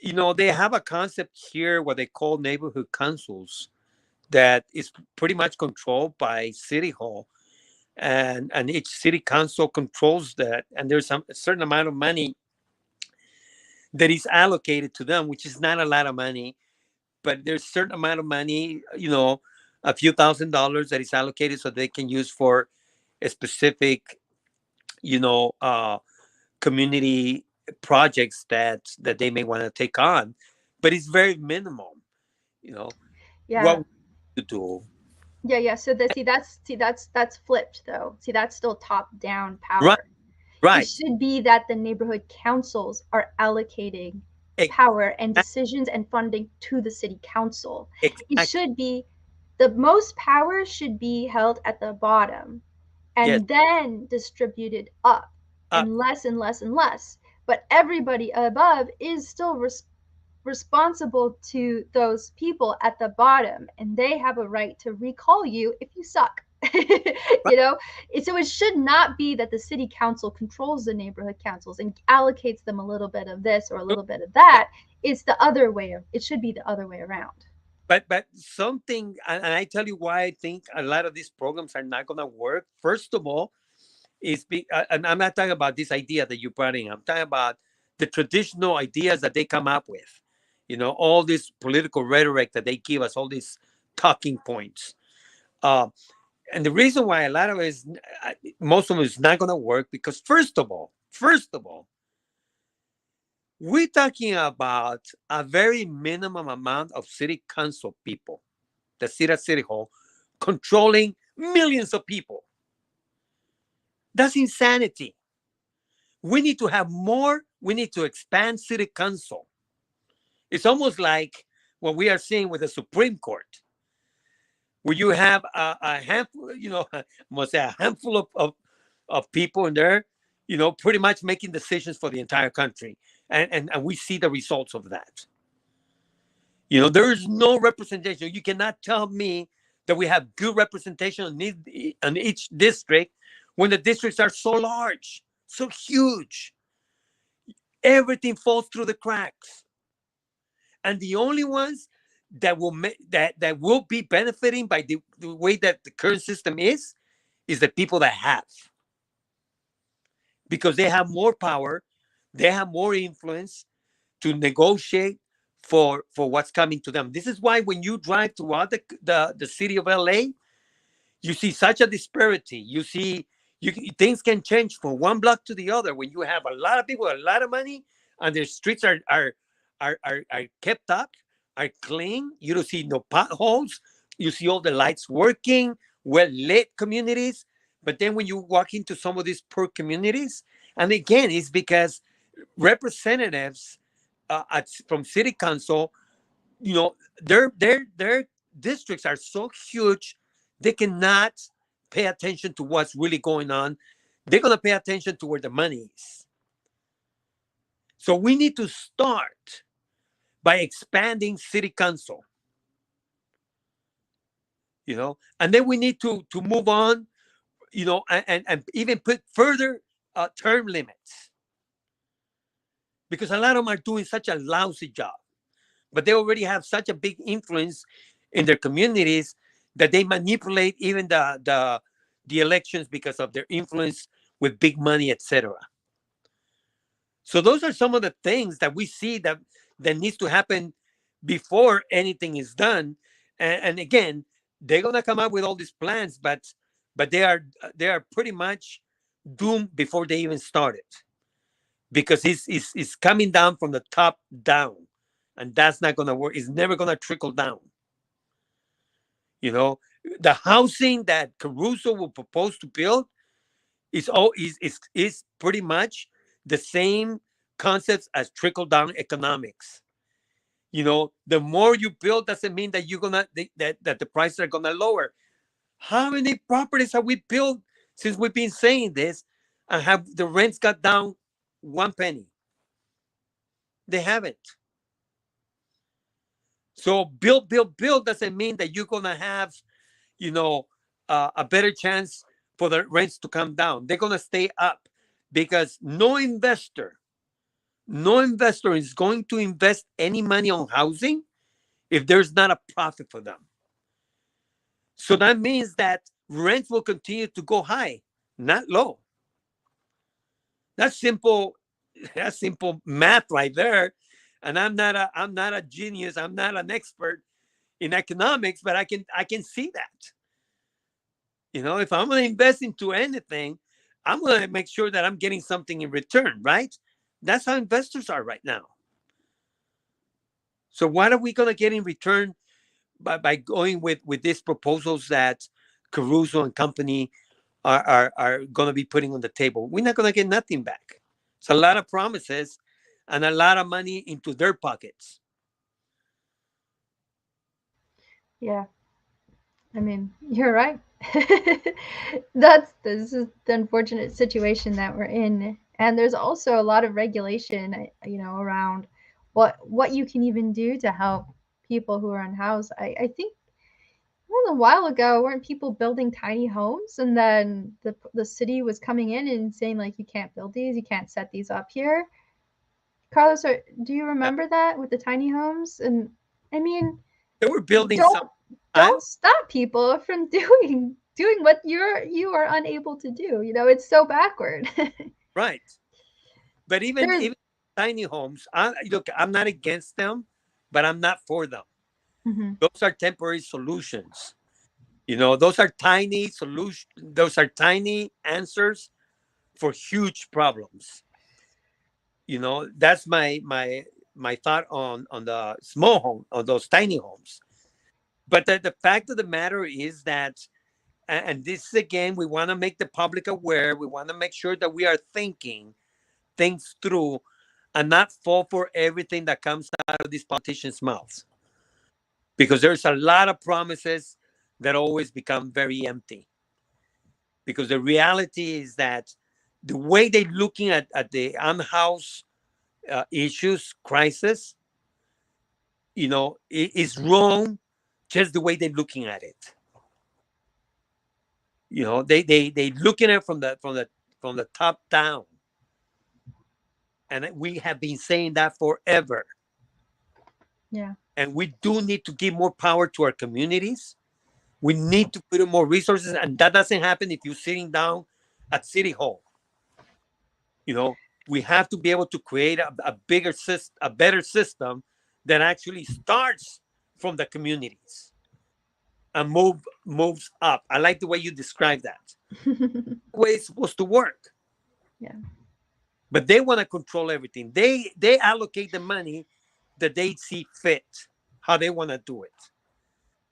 they have a concept here what they call neighborhood councils that is pretty much controlled by city hall, and each city council controls that, and there's a certain amount of money that is allocated to them, which is not a lot of money, but there's a certain amount of money, a few $1,000s that is allocated so they can use for a specific, you know, uh, community projects that they may want to take on, but it's very minimal. You know Yeah. what to do. Yeah. So that's flipped though. See, that's still top down Right, power. It right, should be that the neighborhood councils are allocating power and exactly, decisions and funding to the city council. It exactly. should be, the most power should be held at the bottom Yes, and then distributed up, uh, and less and less and less. But everybody above is still responsible to those people at the bottom, and they have a right to recall you if you suck. right, you know so it should not be that the city council controls the neighborhood councils and allocates them a little bit of this or a little bit of yeah. that. It should be the other way around. But something, and I tell you why I think a lot of these programs are not going to work. First of all, and I'm not talking about this idea that you brought in. I'm talking about the traditional ideas that they come up with. All this political rhetoric that they give us, all these talking points. Uh, and the reason why a lot of it is, most of it is not going to work because first of all, we're talking about a very minimum amount of city council people that sit at City Hall controlling millions of people. That's insanity. We need to have more. We need to expand city council. It's almost like what we are seeing with the Supreme Court, where you have a handful, I must say a handful of people in there, pretty much making decisions for the entire country. And we see the results of that. There is no representation. You cannot tell me that we have good representation in each district when the districts are so large, so huge. Everything falls through the cracks, and the only ones that will be benefiting by the way that the current system is the people that have, because they have more power, they have more influence to negotiate for what's coming to them. This is why when you drive throughout the city of LA, you see such a disparity. You see Things can change from one block to the other when you have a lot of people with a lot of money and their streets are kept up, are clean. You don't see no potholes. You see all the lights working, well lit communities. But then when you walk into some of these poor communities, and again, it's because representatives from city council, their districts are so huge, they cannot pay attention to what's really going on. They're going to pay attention to where the money is. So we need to start by expanding city council, and then we need to move on, and even put further term limits, because a lot of them are doing such a lousy job, but they already have such a big influence in their communities that they manipulate even the elections because of their influence with big money, etc. So those are some of the things that we see that needs to happen before anything is done. And again, they're gonna come up with all these plans, but they are pretty much doomed before they even started, because it's coming down from the top down, and that's not gonna work. It's never gonna trickle down. You know, the housing that Caruso will propose to build is pretty much the same concepts as trickle down economics. The more you build doesn't mean that that the prices are gonna lower. How many properties have we built since we've been saying this, and have the rents got down one penny? They haven't. So build doesn't mean that you're gonna have, you know, a better chance for the rents to come down. They're gonna stay up, because no investor is going to invest any money on housing if there's not a profit for them. So that means that rents will continue to go high, not low. That's simple. That's simple math right there. And I'm not a genius. I'm not an expert in economics, but I can see that. If I'm going to invest into anything, I'm going to make sure that I'm getting something in return, right? That's how investors are right now. So what are we going to get in return by going with these proposals that Caruso and company are going to be putting on the table? We're not going to get nothing back. It's a lot of promises and a lot of money into their pockets. Yeah, I mean, you're right. This is the unfortunate situation that we're in, and there's also a lot of regulation, around what you can even do to help people who are unhoused. I think a while ago, weren't people building tiny homes, and then the city was coming in and saying like, you can't build these, you can't set these up here. Carlos, do you Yeah. remember that with the tiny homes? And I mean, They were building some don't time, don't stop people from doing what you are unable to do. It's so backward. right? But even There's even tiny homes, look, I'm not against them, but I'm not for them. Mhm. Those are temporary solutions. Those are tiny solutions. Those are tiny answers for huge problems. That's my thought on the small home, on those tiny homes. But the fact of the matter is that, and this is again, we want to make the public aware. We want to make sure that we are thinking things through and not fall for everything that comes out of these politicians' mouths, because there's a lot of promises that always become very empty. Because the reality is that the way they're looking at the unhoused issues, crisis, is wrong, just the way they're looking at it. They looking at it from the top down, and we have been saying that forever. Yeah. And we do need to give more power to our communities. We need to put in more resources, and that doesn't happen if you're sitting down at City Hall. We have to be able to create a bigger system, a better system that actually starts from the communities and moves up. I like the way you describe that. way it's supposed to work. Yeah. But they want to control everything. They allocate the money that they see fit, how they want to do it.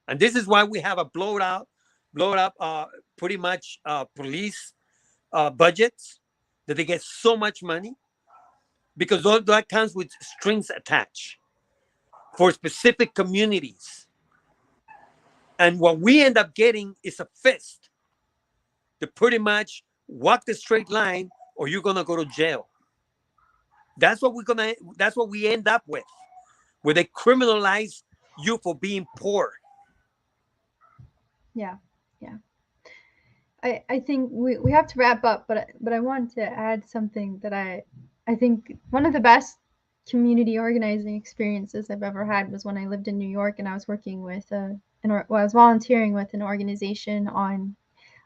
And this is why we have a blowed up, pretty much police budgets, that they get so much money, because all that comes with strings attached for specific communities. And what we end up getting is a fist to pretty much walk the straight line, or you're gonna go to jail. That's what we end up with, where they criminalize you for being poor. Yeah. Yeah. I think we have to wrap up, but I want to add something that I think one of the best community organizing experiences I've ever had was when I lived in New York and I was working with I was volunteering with an organization on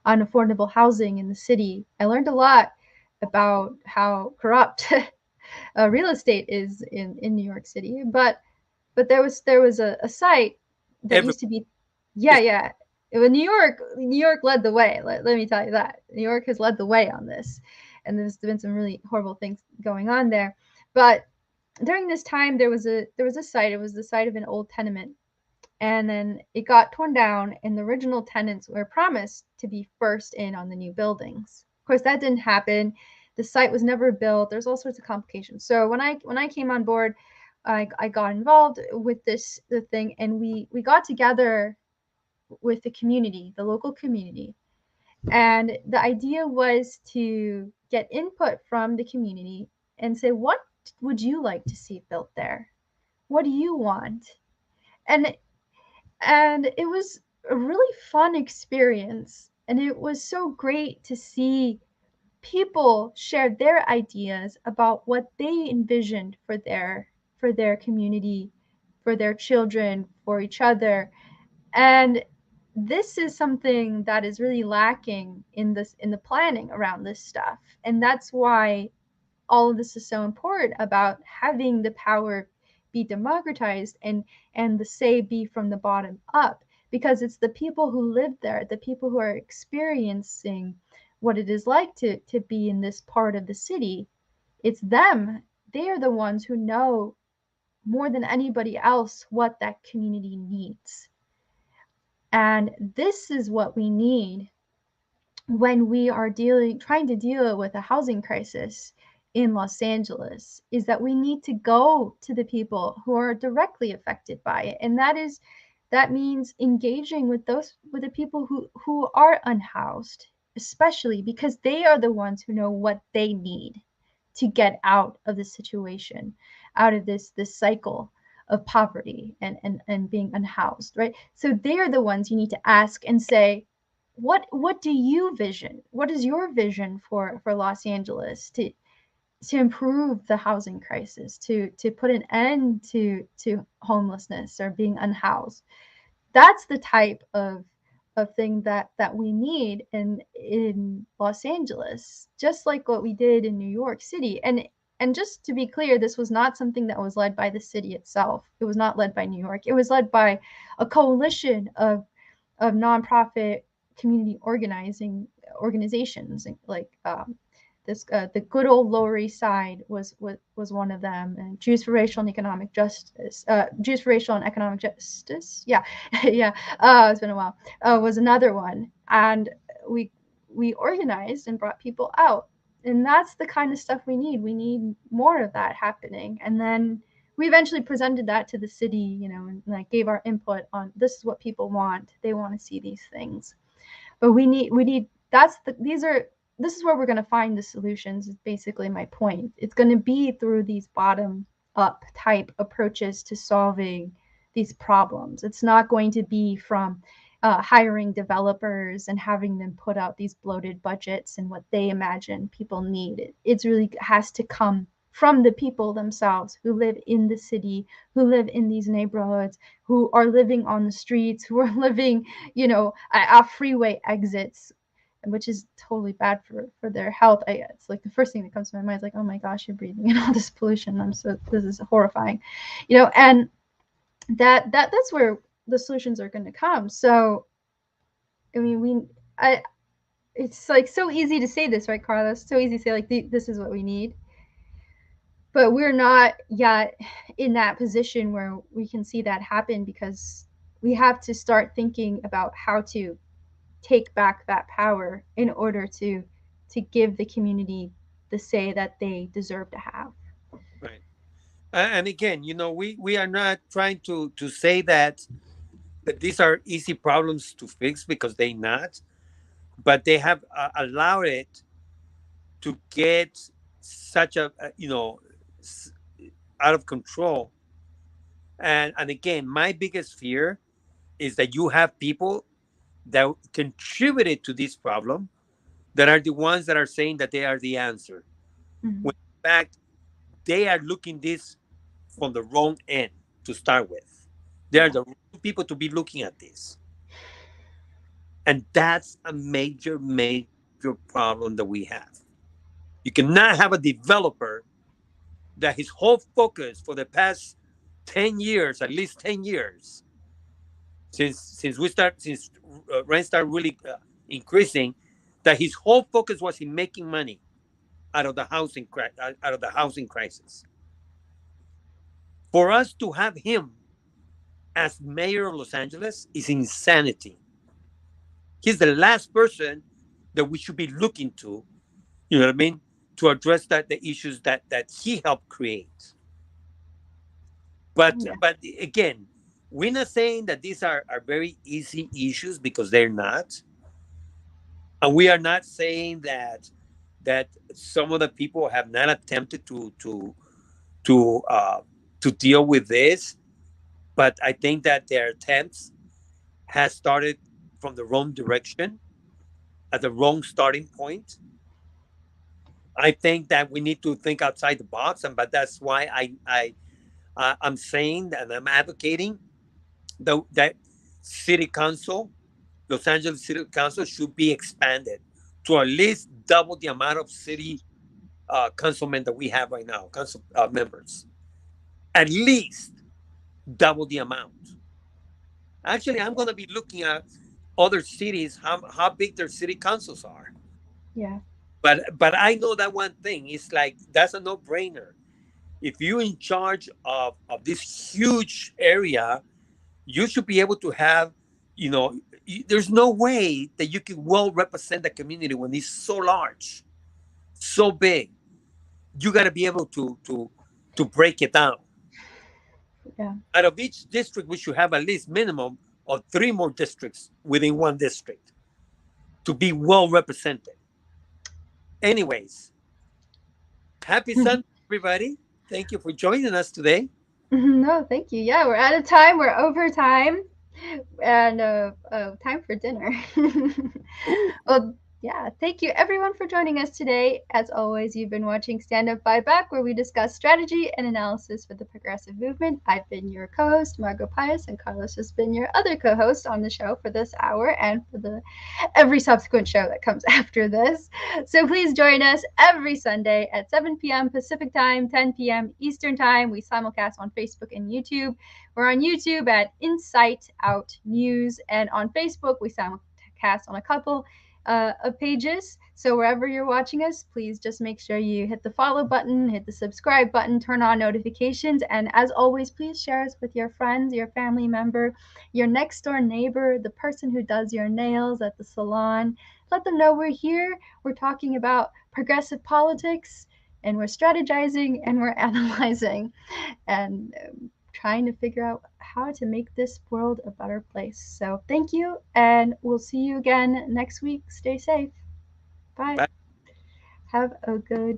affordable housing in the city. I learned a lot about how corrupt real estate is in New York City, but there was a site that Every used to be, yeah, yeah. When New York led the way. Let me tell you that New York has led the way on this, and there's been some really horrible things going on there. But during this time, there was a site. It was the site of an old tenement, and then it got torn down, and the original tenants were promised to be first in on the new buildings. Of course, that didn't happen. The site was never built. There's all sorts of complications. So when I came on board, I got involved with the thing, and we got together with the community, the local community, and the idea was to get input from the community and say, what would you like to see built there? What do you want? And it was a really fun experience, and it was so great to see people share their ideas about what they envisioned for their community, for their children, for each other. And this is something that is really lacking in the planning around this stuff. And that's why all of this is so important about having the power be democratized and the say be from the bottom up, because it's the people who live there, the people who are experiencing what it is like to be in this part of the city. It's them. They are the ones who know more than anybody else what that community needs. And this is what we need when we are trying to deal with a housing crisis in Los Angeles, is that we need to go to the people who are directly affected by it. And that means engaging with the people who are unhoused, especially because they are the ones who know what they need to get out of the situation, out of this cycle of poverty and being unhoused, right? So they're the ones you need to ask and say, what do you vision? What is your vision for Los Angeles to improve the housing crisis, to put an end to homelessness or being unhoused? That's the type of thing that we need in Los Angeles, just like what we did in New York City. And just to be clear, this was not something that was led by the city itself. It was not led by New York. It was led by a coalition of nonprofit community organizations, like this the good old Lower East Side was one of them, and Jews for Racial and Economic Justice, Jews for Racial and Economic Justice, yeah, yeah, it's been a while, was another one, and we we organized and brought people out, and that's the kind of stuff we need. We need more of that happening, and then we eventually presented that to the city, and like gave our input on this is what people want. They want to see these things, but we need this is where we're going to find the solutions, is basically my point. It's going to be through these bottom up type approaches to solving these problems. It's not going to be from hiring developers and having them put out these bloated budgets and what they imagine people need. It's really has to come from the people themselves who live in the city, who live in these neighborhoods, who are living on the streets, who are living, at freeway exits, which is totally bad for their health. It's like the first thing that comes to my mind is like, oh my gosh, you're breathing in all this pollution. This is horrifying, and that's where the solutions are going to come. So, I mean, I it's like so easy to say this, right, Carlos? So easy to say, like, this is what we need. But we're not yet in that position where we can see that happen, because we have to start thinking about how to take back that power in order to give the community the say that they deserve to have. Right. And again, we are not trying to say that these are easy problems to fix, because they not, but they have allowed it to get such s- out of control. And again, my biggest fear is that you have people that contributed to this problem, that are the ones that are saying that they are the answer, Mhm. when in fact they are looking this from the wrong end to start with. They are Yeah. the wrong people to be looking at this. And that's a major, major problem that we have. You cannot have a developer that his whole focus for the past 10 years, at least 10 years, since rent started really increasing, that his whole focus was in making money out of the housing crisis. For us to have him as mayor of Los Angeles is insanity. He's the last person that we should be looking to, you know what I mean, to address the issues that he helped create. But Yeah. but again, we're not saying that these are very easy issues, because they're not. And we are not saying that some of the people have not attempted to uh, to deal with this, but I think that their attempts has started from the wrong direction, at the wrong starting point. I think that we need to think outside the box, and but that's why I'm saying and I'm advocating that city council, Los Angeles City Council, should be expanded to at least double the amount of city councilmen that we have right now, council members. At least double the amount. Actually, I'm Yeah. going to be looking at other cities, how big their city councils are. Yeah. But I know that one thing is like that's a no brainer. If you're in charge of this huge area, you should be able to have, you know, there's no way that you can well represent the community when it's so large, so big. You got to be able to break it down. Yeah. Out of each district, we should have at least minimum of three more districts within one district to be well represented. Anyways, happy Sunday, everybody. Thank you for joining us today. No, thank you. Yeah, we're out of time. We're over time, and time for dinner. Ooh, Well, yeah, thank you everyone for joining us today. As always, you've been watching Stand Up By Back, where we discuss strategy and analysis for the progressive movement. I've been your co-host, Margot Pius, and Carlos has been your other co-host on the show for this hour and for the every subsequent show that comes after this. So please join us every Sunday at 7 p.m. Pacific Time, 10 p.m. Eastern Time. We simulcast on Facebook and YouTube. We're on YouTube at Insight Out News, and on Facebook, we simulcast on a couple of pages. So wherever you're watching us, please just make sure you hit the follow button, hit the subscribe button, turn on notifications, and as always, please share us with your friends, your family member, your next door neighbor, the person who does your nails at the salon. Let them know we're here. We're talking about progressive politics, and we're strategizing, and we're analyzing, and trying to figure out how to make this world a better place. So thank you, and we'll see you again next week. Stay safe. Bye. bye. Have a good